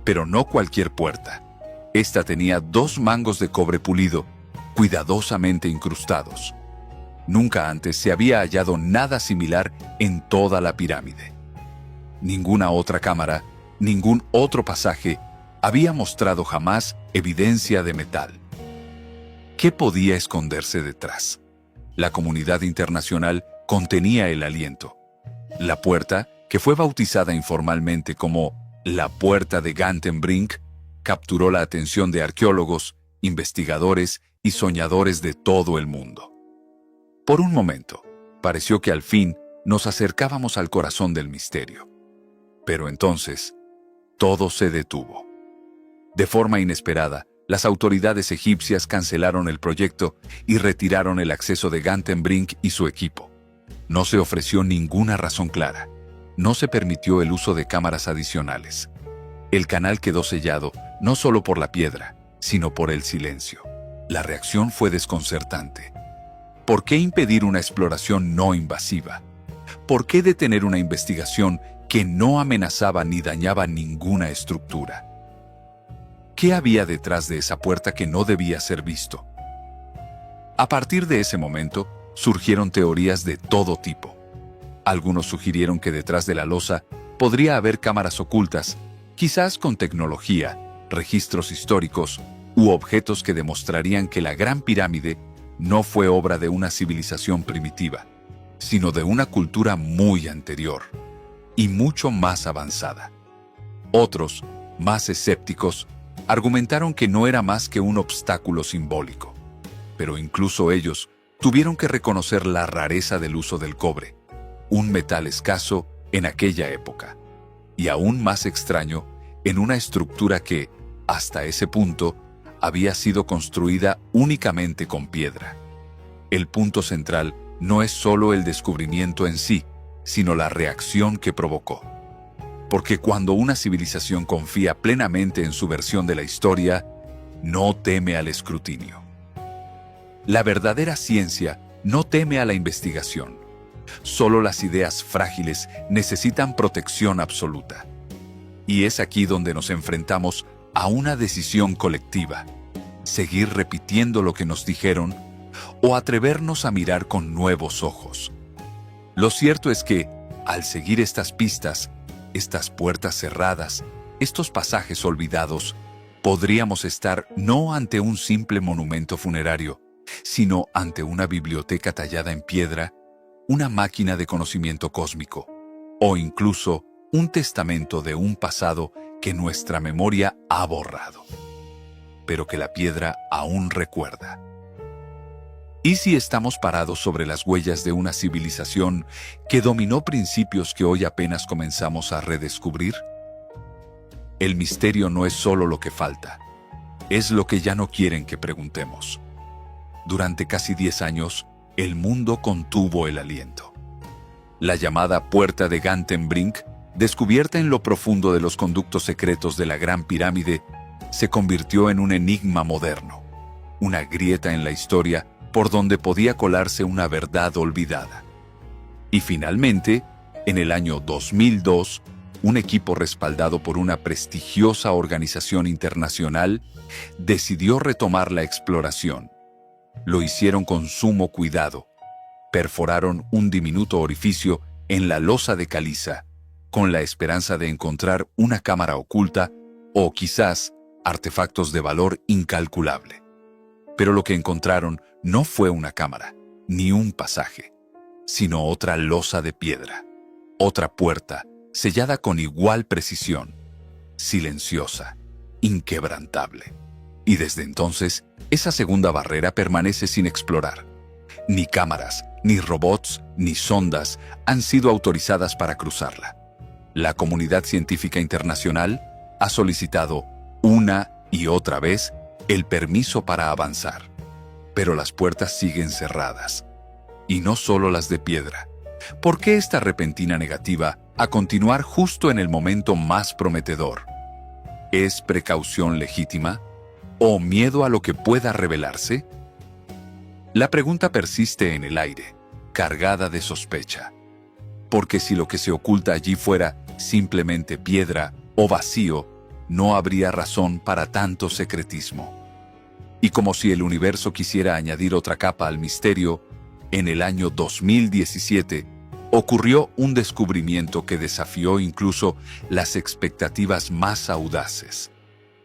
Pero no cualquier puerta. Esta tenía 2 mangos de cobre pulido, cuidadosamente incrustados. Nunca antes se había hallado nada similar en toda la pirámide. Ninguna otra cámara, ningún otro pasaje había mostrado jamás evidencia de metal. ¿Qué podía esconderse detrás? La comunidad internacional contenía el aliento. La puerta, que fue bautizada informalmente como la Puerta de Gantenbrink, capturó la atención de arqueólogos, investigadores y soñadores de todo el mundo. Por un momento, pareció que al fin nos acercábamos al corazón del misterio. Pero entonces, todo se detuvo. De forma inesperada, las autoridades egipcias cancelaron el proyecto y retiraron el acceso de Gantenbrink y su equipo. No se ofreció ninguna razón clara. No se permitió el uso de cámaras adicionales. El canal quedó sellado no solo por la piedra, sino por el silencio. La reacción fue desconcertante. ¿Por qué impedir una exploración no invasiva? ¿Por qué detener una investigación que no amenazaba ni dañaba ninguna estructura? ¿Qué había detrás de esa puerta que no debía ser visto? A partir de ese momento, surgieron teorías de todo tipo. Algunos sugirieron que detrás de la losa podría haber cámaras ocultas, quizás con tecnología, registros históricos u objetos que demostrarían que la Gran Pirámide no fue obra de una civilización primitiva, sino de una cultura muy anterior y mucho más avanzada. Otros, más escépticos, argumentaron que no era más que un obstáculo simbólico. Pero incluso ellos tuvieron que reconocer la rareza del uso del cobre, un metal escaso en aquella época, y aún más extraño en una estructura que, hasta ese punto, había sido construida únicamente con piedra. El punto central no es solo el descubrimiento en sí, sino la reacción que provocó. Porque cuando una civilización confía plenamente en su versión de la historia, no teme al escrutinio. La verdadera ciencia no teme a la investigación. Solo las ideas frágiles necesitan protección absoluta. Y es aquí donde nos enfrentamos a una decisión colectiva: seguir repitiendo lo que nos dijeron o atrevernos a mirar con nuevos ojos. Lo cierto es que, al seguir estas pistas, estas puertas cerradas, estos pasajes olvidados, podríamos estar no ante un simple monumento funerario, sino ante una biblioteca tallada en piedra, una máquina de conocimiento cósmico, o incluso un testamento de un pasado que nuestra memoria ha borrado, pero que la piedra aún recuerda. ¿Y si estamos parados sobre las huellas de una civilización que dominó principios que hoy apenas comenzamos a redescubrir? El misterio no es solo lo que falta, es lo que ya no quieren que preguntemos. Durante casi 10 años, el mundo contuvo el aliento. La llamada Puerta de Gantenbrink, descubierta en lo profundo de los conductos secretos de la Gran Pirámide, se convirtió en un enigma moderno, una grieta en la historia por donde podía colarse una verdad olvidada. Y finalmente, en el año 2002, un equipo respaldado por una prestigiosa organización internacional decidió retomar la exploración. Lo hicieron con sumo cuidado. Perforaron un diminuto orificio en la losa de caliza, con la esperanza de encontrar una cámara oculta o quizás artefactos de valor incalculable. Pero lo que encontraron no fue una cámara, ni un pasaje, sino otra losa de piedra, otra puerta sellada con igual precisión, silenciosa, inquebrantable. Y desde entonces, esa segunda barrera permanece sin explorar. Ni cámaras, ni robots, ni sondas han sido autorizadas para cruzarla. La comunidad científica internacional ha solicitado una y otra vez el permiso para avanzar. Pero las puertas siguen cerradas. Y no solo las de piedra. ¿Por qué esta repentina negativa a continuar justo en el momento más prometedor? ¿Es precaución legítima? ¿O miedo a lo que pueda revelarse? La pregunta persiste en el aire, cargada de sospecha. Porque si lo que se oculta allí fuera simplemente piedra o vacío, no habría razón para tanto secretismo. Y como si el universo quisiera añadir otra capa al misterio, en el año 2017 ocurrió un descubrimiento que desafió incluso las expectativas más audaces.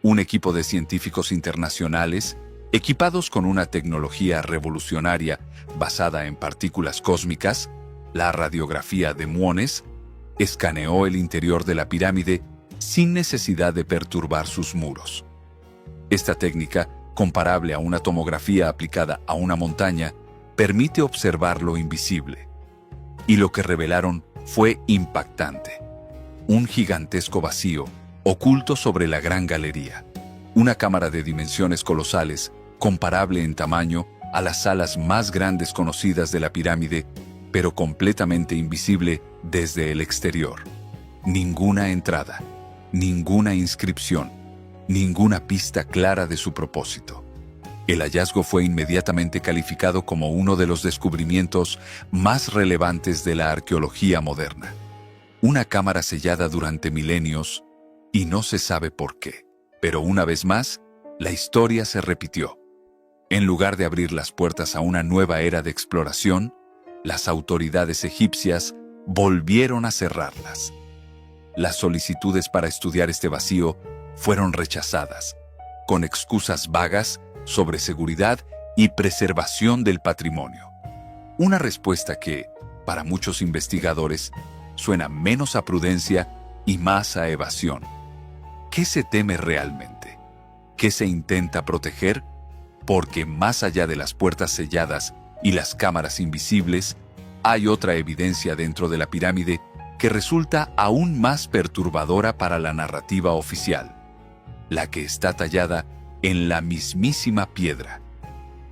Un equipo de científicos internacionales, equipados con una tecnología revolucionaria basada en partículas cósmicas, la radiografía de muones, escaneó el interior de la pirámide sin necesidad de perturbar sus muros. Esta técnica, comparable a una tomografía aplicada a una montaña, permite observar lo invisible. Y lo que revelaron fue impactante. Un gigantesco vacío, oculto sobre la gran galería. Una cámara de dimensiones colosales, comparable en tamaño a las salas más grandes conocidas de la pirámide, pero completamente invisible desde el exterior. Ninguna entrada, ninguna inscripción, ninguna pista clara de su propósito. El hallazgo fue inmediatamente calificado como uno de los descubrimientos más relevantes de la arqueología moderna. Una cámara sellada durante milenios, y no se sabe por qué. Pero una vez más, la historia se repitió. En lugar de abrir las puertas a una nueva era de exploración, las autoridades egipcias volvieron a cerrarlas. Las solicitudes para estudiar este vacío fueron rechazadas, con excusas vagas sobre seguridad y preservación del patrimonio. Una respuesta que, para muchos investigadores, suena menos a prudencia y más a evasión. ¿Qué se teme realmente? ¿Qué se intenta proteger? Porque más allá de las puertas selladas y las cámaras invisibles, hay otra evidencia dentro de la pirámide que resulta aún más perturbadora para la narrativa oficial, la que está tallada en la mismísima piedra.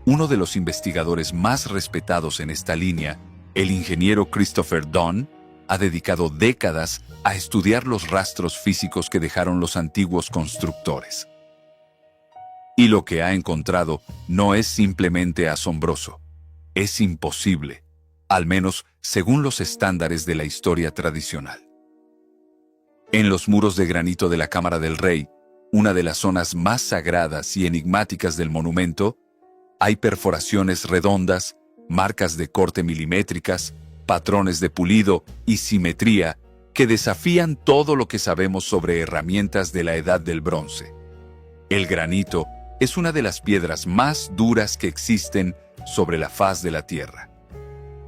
Uno de los investigadores más respetados en esta línea, el ingeniero Christopher Dunn, ha dedicado décadas a estudiar los rastros físicos que dejaron los antiguos constructores. Y lo que ha encontrado no es simplemente asombroso, es imposible, al menos según los estándares de la historia tradicional. En los muros de granito de la Cámara del Rey, una de las zonas más sagradas y enigmáticas del monumento, hay perforaciones redondas, marcas de corte milimétricas, patrones de pulido y simetría que desafían todo lo que sabemos sobre herramientas de la Edad del Bronce. El granito es una de las piedras más duras que existen sobre la faz de la Tierra.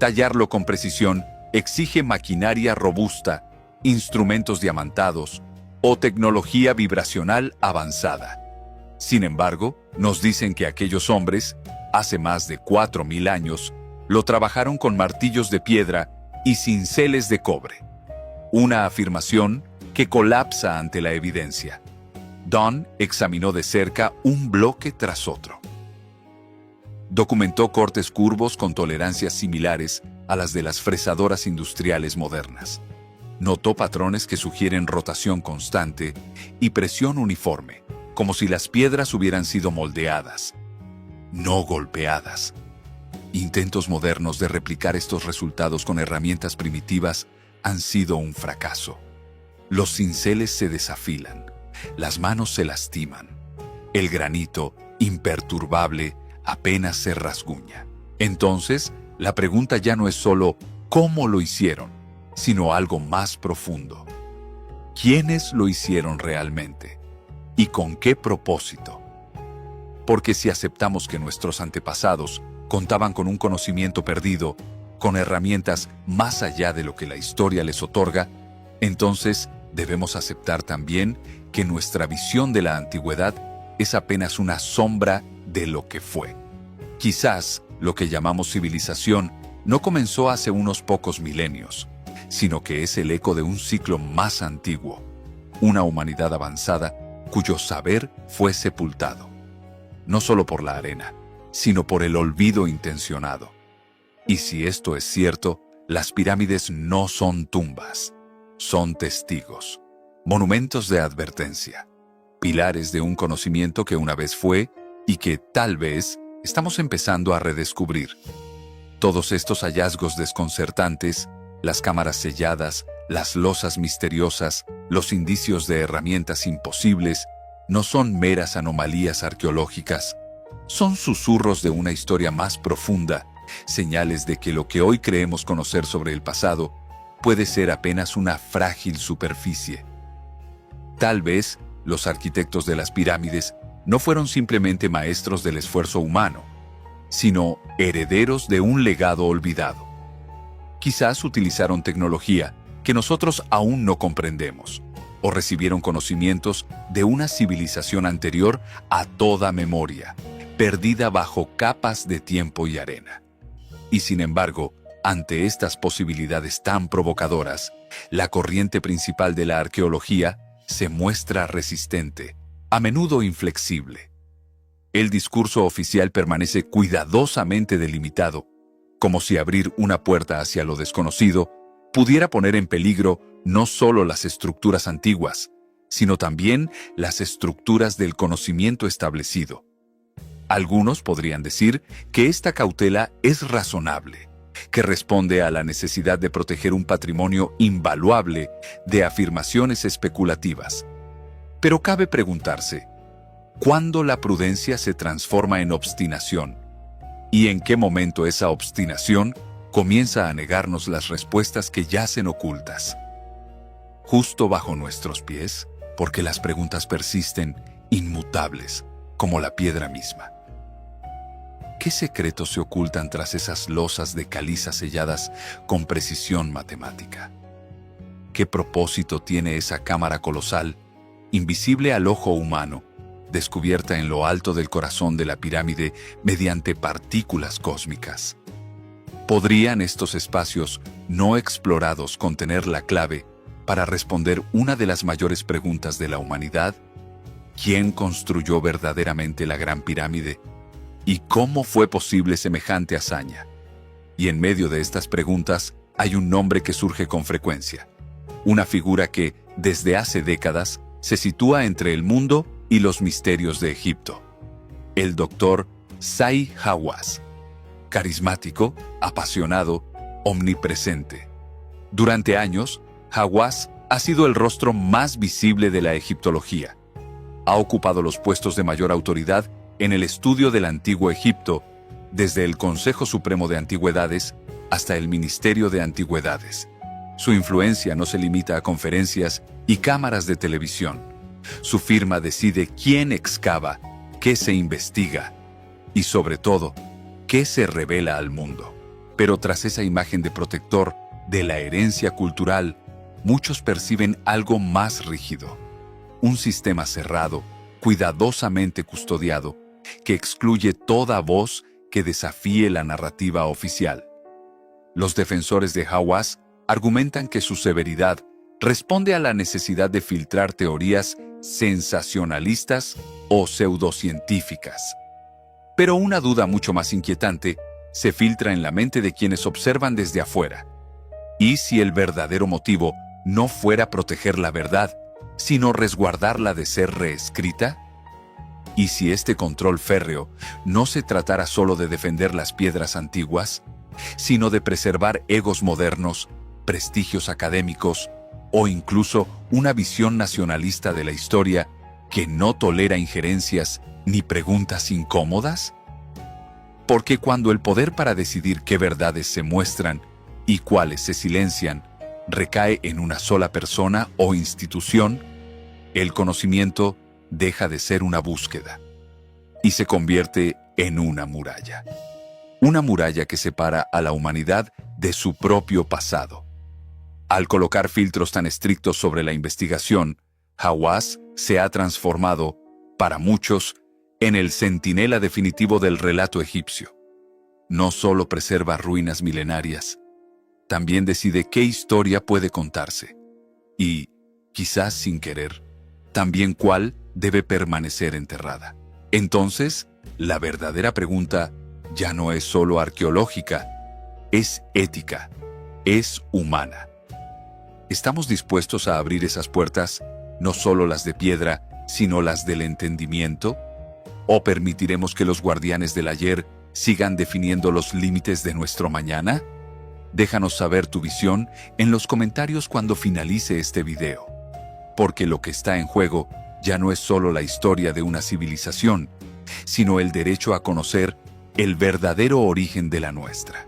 Tallarlo con precisión exige maquinaria robusta, instrumentos diamantados o tecnología vibracional avanzada. Sin embargo, nos dicen que aquellos hombres, hace más de 4.000 años, lo trabajaron con martillos de piedra y cinceles de cobre. Una afirmación que colapsa ante la evidencia. Dunn examinó de cerca un bloque tras otro. Documentó cortes curvos con tolerancias similares a las de las fresadoras industriales modernas. Notó patrones que sugieren rotación constante y presión uniforme, como si las piedras hubieran sido moldeadas, no golpeadas. Intentos modernos de replicar estos resultados con herramientas primitivas han sido un fracaso. Los cinceles se desafilan, las manos se lastiman. El granito, imperturbable, apenas se rasguña. Entonces, la pregunta ya no es solo ¿cómo lo hicieron?, sino algo más profundo. ¿Quiénes lo hicieron realmente? ¿Y con qué propósito? Porque si aceptamos que nuestros antepasados contaban con un conocimiento perdido, con herramientas más allá de lo que la historia les otorga, entonces debemos aceptar también que nuestra visión de la antigüedad es apenas una sombra de lo que fue. Quizás lo que llamamos civilización no comenzó hace unos pocos milenios, sino que es el eco de un ciclo más antiguo, una humanidad avanzada cuyo saber fue sepultado, no solo por la arena, sino por el olvido intencionado. Y si esto es cierto, las pirámides no son tumbas, son testigos, monumentos de advertencia, pilares de un conocimiento que una vez fue y que, tal vez, estamos empezando a redescubrir. Todos estos hallazgos desconcertantes, las cámaras selladas, las losas misteriosas, los indicios de herramientas imposibles, no son meras anomalías arqueológicas, son susurros de una historia más profunda, señales de que lo que hoy creemos conocer sobre el pasado puede ser apenas una frágil superficie. Tal vez los arquitectos de las pirámides no fueron simplemente maestros del esfuerzo humano, sino herederos de un legado olvidado. Quizás utilizaron tecnología que nosotros aún no comprendemos, o recibieron conocimientos de una civilización anterior a toda memoria, perdida bajo capas de tiempo y arena. Y sin embargo, ante estas posibilidades tan provocadoras, la corriente principal de la arqueología se muestra resistente, a menudo inflexible. El discurso oficial permanece cuidadosamente delimitado, como si abrir una puerta hacia lo desconocido pudiera poner en peligro no solo las estructuras antiguas, sino también las estructuras del conocimiento establecido. Algunos podrían decir que esta cautela es razonable, que responde a la necesidad de proteger un patrimonio invaluable de afirmaciones especulativas. Pero cabe preguntarse, ¿cuándo la prudencia se transforma en obstinación? ¿Y en qué momento esa obstinación comienza a negarnos las respuestas que yacen ocultas? Justo bajo nuestros pies, porque las preguntas persisten, inmutables, como la piedra misma. ¿Qué secretos se ocultan tras esas losas de caliza selladas con precisión matemática? ¿Qué propósito tiene esa cámara colosal, invisible al ojo humano, descubierta en lo alto del corazón de la pirámide mediante partículas cósmicas? ¿Podrían estos espacios no explorados contener la clave para responder una de las mayores preguntas de la humanidad? ¿Quién construyó verdaderamente la Gran Pirámide? ¿Y cómo fue posible semejante hazaña? Y en medio de estas preguntas hay un nombre que surge con frecuencia, una figura que, desde hace décadas, se sitúa entre el mundo y los misterios de Egipto. El doctor Zahi Hawass. Carismático, apasionado, omnipresente. Durante años, Hawass ha sido el rostro más visible de la egiptología. Ha ocupado los puestos de mayor autoridad en el estudio del Antiguo Egipto, desde el Consejo Supremo de Antigüedades hasta el Ministerio de Antigüedades. Su influencia no se limita a conferencias y cámaras de televisión. Su firma decide quién excava, qué se investiga y, sobre todo, qué se revela al mundo. Pero tras esa imagen de protector de la herencia cultural, muchos perciben algo más rígido. Un sistema cerrado, cuidadosamente custodiado, que excluye toda voz que desafíe la narrativa oficial. Los defensores de Hawass argumentan que su severidad responde a la necesidad de filtrar teorías sensacionalistas o pseudocientíficas. Pero una duda mucho más inquietante se filtra en la mente de quienes observan desde afuera. ¿Y si el verdadero motivo no fuera proteger la verdad, sino resguardarla de ser reescrita? ¿Y si este control férreo no se tratara solo de defender las piedras antiguas, sino de preservar egos modernos, prestigios académicos o incluso una visión nacionalista de la historia que no tolera injerencias ni preguntas incómodas? Porque cuando el poder para decidir qué verdades se muestran y cuáles se silencian recae en una sola persona o institución, el conocimiento deja de ser una búsqueda y se convierte en una muralla. Una muralla que separa a la humanidad de su propio pasado. Al colocar filtros tan estrictos sobre la investigación, Hawass se ha transformado, para muchos, en el centinela definitivo del relato egipcio. No solo preserva ruinas milenarias, también decide qué historia puede contarse. Y, quizás sin querer, también cuál debe permanecer enterrada. Entonces, la verdadera pregunta ya no es solo arqueológica, es ética, es humana. ¿Estamos dispuestos a abrir esas puertas, no solo las de piedra, sino las del entendimiento? ¿O permitiremos que los guardianes del ayer sigan definiendo los límites de nuestro mañana? Déjanos saber tu visión en los comentarios cuando finalice este video. Porque lo que está en juego ya no es solo la historia de una civilización, sino el derecho a conocer el verdadero origen de la nuestra.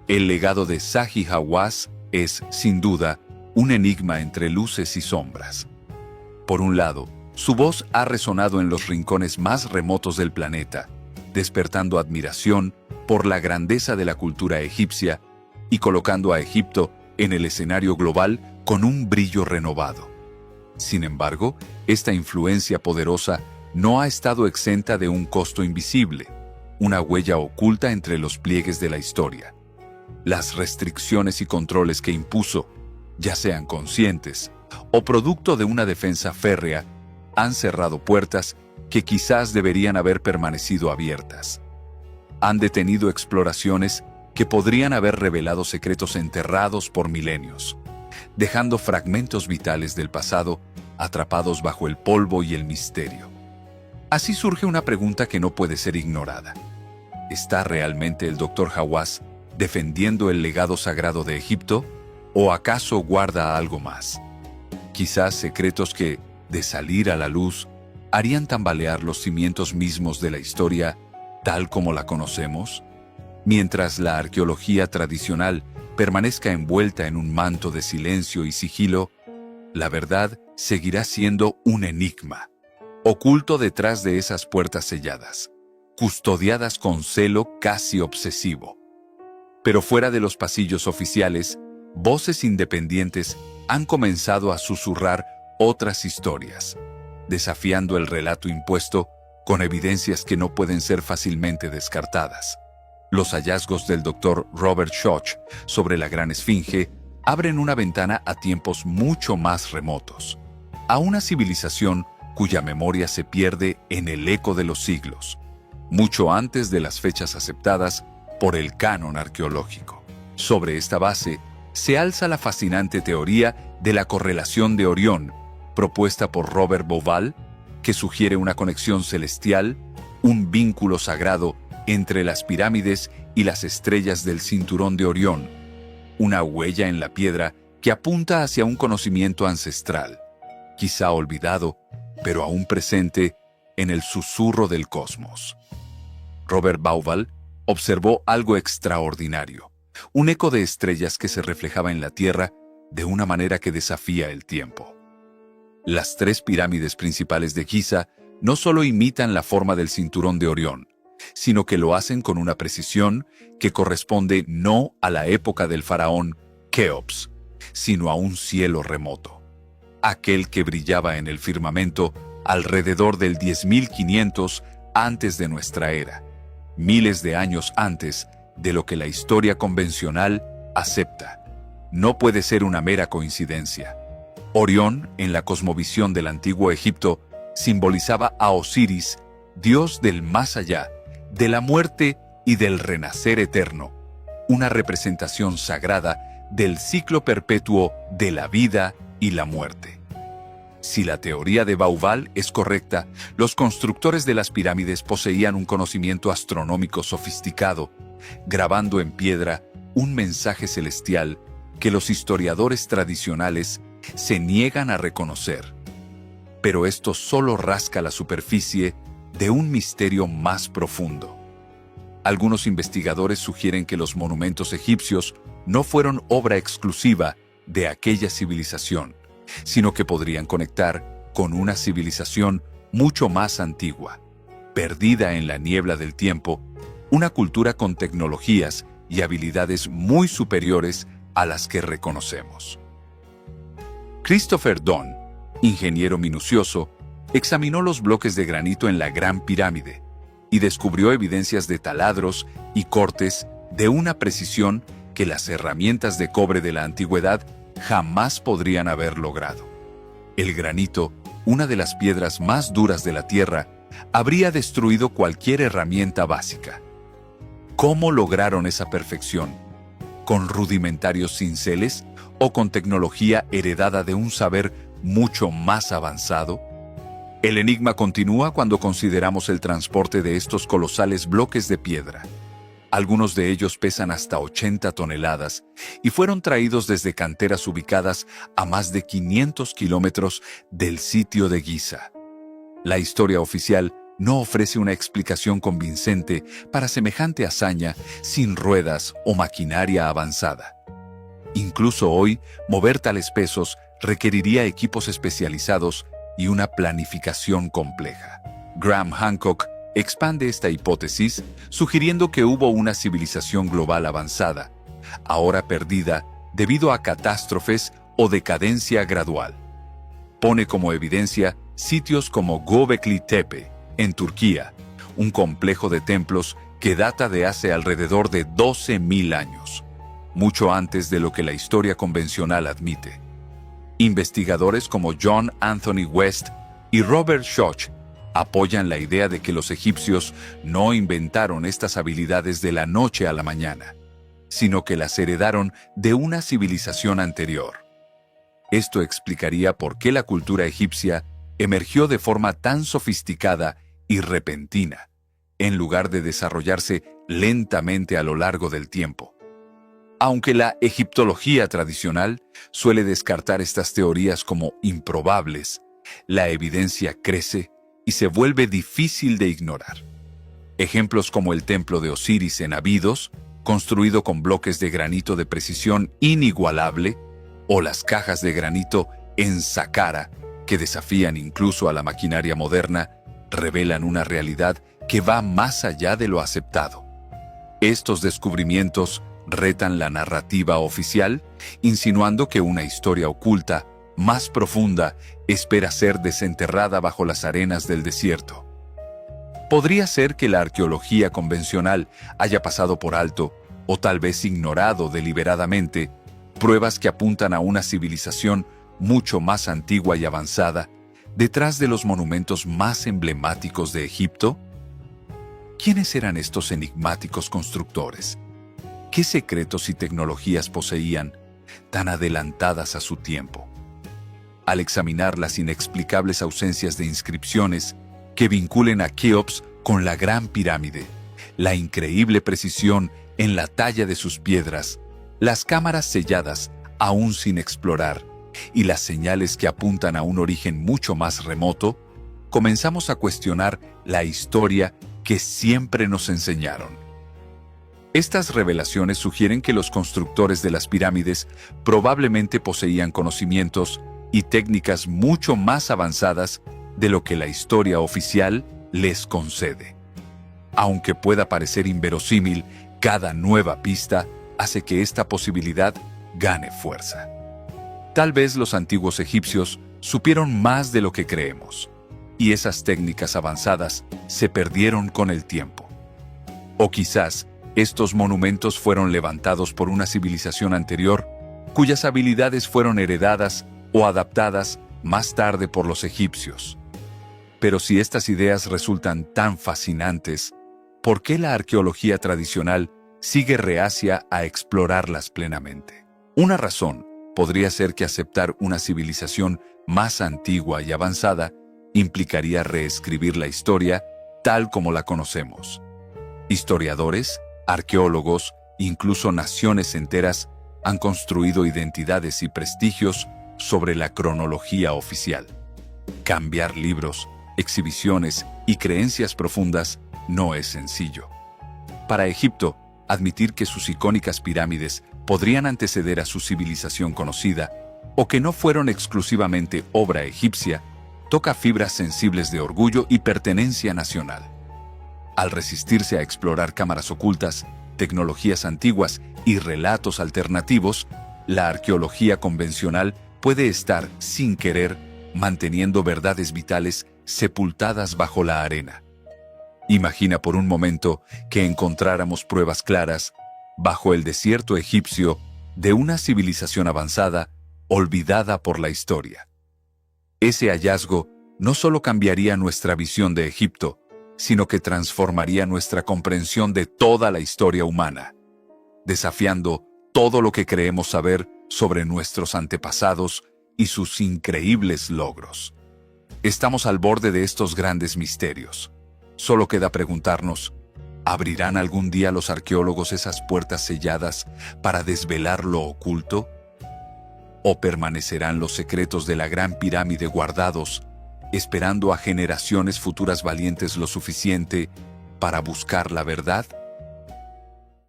El legado de Zahi Hawass es, sin duda, un enigma entre luces y sombras. Por un lado, su voz ha resonado en los rincones más remotos del planeta, despertando admiración por la grandeza de la cultura egipcia y colocando a Egipto en el escenario global con un brillo renovado. Sin embargo, esta influencia poderosa no ha estado exenta de un costo invisible, una huella oculta entre los pliegues de la historia. Las restricciones y controles que impuso, ya sean conscientes o producto de una defensa férrea, han cerrado puertas que quizás deberían haber permanecido abiertas. Han detenido exploraciones que podrían haber revelado secretos enterrados por milenios, dejando fragmentos vitales del pasado atrapados bajo el polvo y el misterio. Así surge una pregunta que no puede ser ignorada. ¿Está realmente el Dr. Hawass defendiendo el legado sagrado de Egipto? ¿O acaso guarda algo más? Quizás secretos que, de salir a la luz, harían tambalear los cimientos mismos de la historia tal como la conocemos. Mientras la arqueología tradicional permanezca envuelta en un manto de silencio y sigilo, la verdad seguirá siendo un enigma, oculto detrás de esas puertas selladas, custodiadas con celo casi obsesivo. Pero fuera de los pasillos oficiales, voces independientes han comenzado a susurrar otras historias, desafiando el relato impuesto con evidencias que no pueden ser fácilmente descartadas. Los hallazgos del Dr. Robert Schoch sobre la Gran Esfinge abren una ventana a tiempos mucho más remotos, a una civilización cuya memoria se pierde en el eco de los siglos, mucho antes de las fechas aceptadas por el canon arqueológico. Sobre esta base, se alza la fascinante teoría de la correlación de Orión, propuesta por Robert Bauval, que sugiere una conexión celestial, un vínculo sagrado entre las pirámides y las estrellas del cinturón de Orión, una huella en la piedra que apunta hacia un conocimiento ancestral, quizá olvidado, pero aún presente en el susurro del cosmos. Robert Bauval observó algo extraordinario, un eco de estrellas que se reflejaba en la Tierra de una manera que desafía el tiempo. Las 3 pirámides principales de Giza no solo imitan la forma del cinturón de Orión, sino que lo hacen con una precisión que corresponde no a la época del faraón Keops, sino a un cielo remoto, aquel que brillaba en el firmamento alrededor del 10.500 antes de nuestra era, miles de años antes de lo que la historia convencional acepta. No puede ser una mera coincidencia. Orión, en la cosmovisión del antiguo Egipto, simbolizaba a Osiris, dios del más allá, de la muerte y del renacer eterno, una representación sagrada del ciclo perpetuo de la vida y la muerte. Si la teoría de Bauval es correcta, los constructores de las pirámides poseían un conocimiento astronómico sofisticado, grabando en piedra un mensaje celestial que los historiadores tradicionales se niegan a reconocer. Pero esto solo rasca la superficie de un misterio más profundo. Algunos investigadores sugieren que los monumentos egipcios no fueron obra exclusiva de aquella civilización, sino que podrían conectar con una civilización mucho más antigua, perdida en la niebla del tiempo, una cultura con tecnologías y habilidades muy superiores a las que reconocemos. Christopher Dunn, ingeniero minucioso, examinó los bloques de granito en la Gran Pirámide y descubrió evidencias de taladros y cortes de una precisión que las herramientas de cobre de la antigüedad jamás podrían haber logrado. El granito, una de las piedras más duras de la Tierra, habría destruido cualquier herramienta básica. ¿Cómo lograron esa perfección? ¿Con rudimentarios cinceles o con tecnología heredada de un saber mucho más avanzado? El enigma continúa cuando consideramos el transporte de estos colosales bloques de piedra. Algunos de ellos pesan hasta 80 toneladas y fueron traídos desde canteras ubicadas a más de 500 kilómetros del sitio de Giza. La historia oficial no ofrece una explicación convincente para semejante hazaña sin ruedas o maquinaria avanzada. Incluso hoy, mover tales pesos requeriría equipos especializados y una planificación compleja. Graham Hancock expande esta hipótesis sugiriendo que hubo una civilización global avanzada, ahora perdida debido a catástrofes o decadencia gradual. Pone como evidencia sitios como Göbekli Tepe, en Turquía, un complejo de templos que data de hace alrededor de 12.000 años, mucho antes de lo que la historia convencional admite. Investigadores como John Anthony West y Robert Schoch apoyan la idea de que los egipcios no inventaron estas habilidades de la noche a la mañana. sino que las heredaron de una civilización anterior. Esto explicaría por qué la cultura egipcia emergió de forma tan sofisticada y repentina, en lugar de desarrollarse lentamente a lo largo del tiempo. Aunque la egiptología tradicional suele descartar estas teorías como improbables, la evidencia crece y se vuelve difícil de ignorar. Ejemplos como el templo de Osiris en Abidos, construido con bloques de granito de precisión inigualable, o las cajas de granito en Saqqara, que desafían incluso a la maquinaria moderna, revelan una realidad que va más allá de lo aceptado. Estos descubrimientos retan la narrativa oficial, insinuando que una historia oculta, más profunda, espera ser desenterrada bajo las arenas del desierto. Podría ser que la arqueología convencional haya pasado por alto, o tal vez ignorado deliberadamente, pruebas que apuntan a una civilización mucho más antigua y avanzada, detrás de los monumentos más emblemáticos de Egipto. ¿Quiénes eran estos enigmáticos constructores? ¿Qué secretos y tecnologías poseían, tan adelantadas a su tiempo? Al examinar las inexplicables ausencias de inscripciones que vinculen a Keops con la Gran Pirámide, la increíble precisión en la talla de sus piedras, las cámaras selladas aún sin explorar y las señales que apuntan a un origen mucho más remoto, comenzamos a cuestionar la historia que siempre nos enseñaron. Estas revelaciones sugieren que los constructores de las pirámides probablemente poseían conocimientos y técnicas mucho más avanzadas de lo que la historia oficial les concede. Aunque pueda parecer inverosímil, cada nueva pista hace que esta posibilidad gane fuerza. Tal vez los antiguos egipcios supieron más de lo que creemos, y esas técnicas avanzadas se perdieron con el tiempo. O quizás estos monumentos fueron levantados por una civilización anterior, cuyas habilidades fueron heredadas o adaptadas más tarde por los egipcios. Pero si estas ideas resultan tan fascinantes, ¿por qué la arqueología tradicional sigue reacia a explorarlas plenamente? Una razón podría ser que aceptar una civilización más antigua y avanzada implicaría reescribir la historia tal como la conocemos. Historiadores, arqueólogos, incluso naciones enteras han construido identidades y prestigios sobre la cronología oficial. Cambiar libros, exhibiciones y creencias profundas no es sencillo. Para Egipto, admitir que sus icónicas pirámides podrían anteceder a su civilización conocida o que no fueron exclusivamente obra egipcia, toca fibras sensibles de orgullo y pertenencia nacional. Al resistirse a explorar cámaras ocultas, tecnologías antiguas y relatos alternativos, la arqueología convencional puede estar, sin querer, manteniendo verdades vitales sepultadas bajo la arena. Imagina por un momento que encontráramos pruebas claras, bajo el desierto egipcio, de una civilización avanzada, olvidada por la historia. Ese hallazgo no solo cambiaría nuestra visión de Egipto, sino que transformaría nuestra comprensión de toda la historia humana, desafiando todo lo que creemos saber sobre nuestros antepasados y sus increíbles logros. Estamos al borde de estos grandes misterios. Solo queda preguntarnos, ¿abrirán algún día los arqueólogos esas puertas selladas para desvelar lo oculto? ¿O permanecerán los secretos de la Gran Pirámide guardados, esperando a generaciones futuras valientes lo suficiente para buscar la verdad?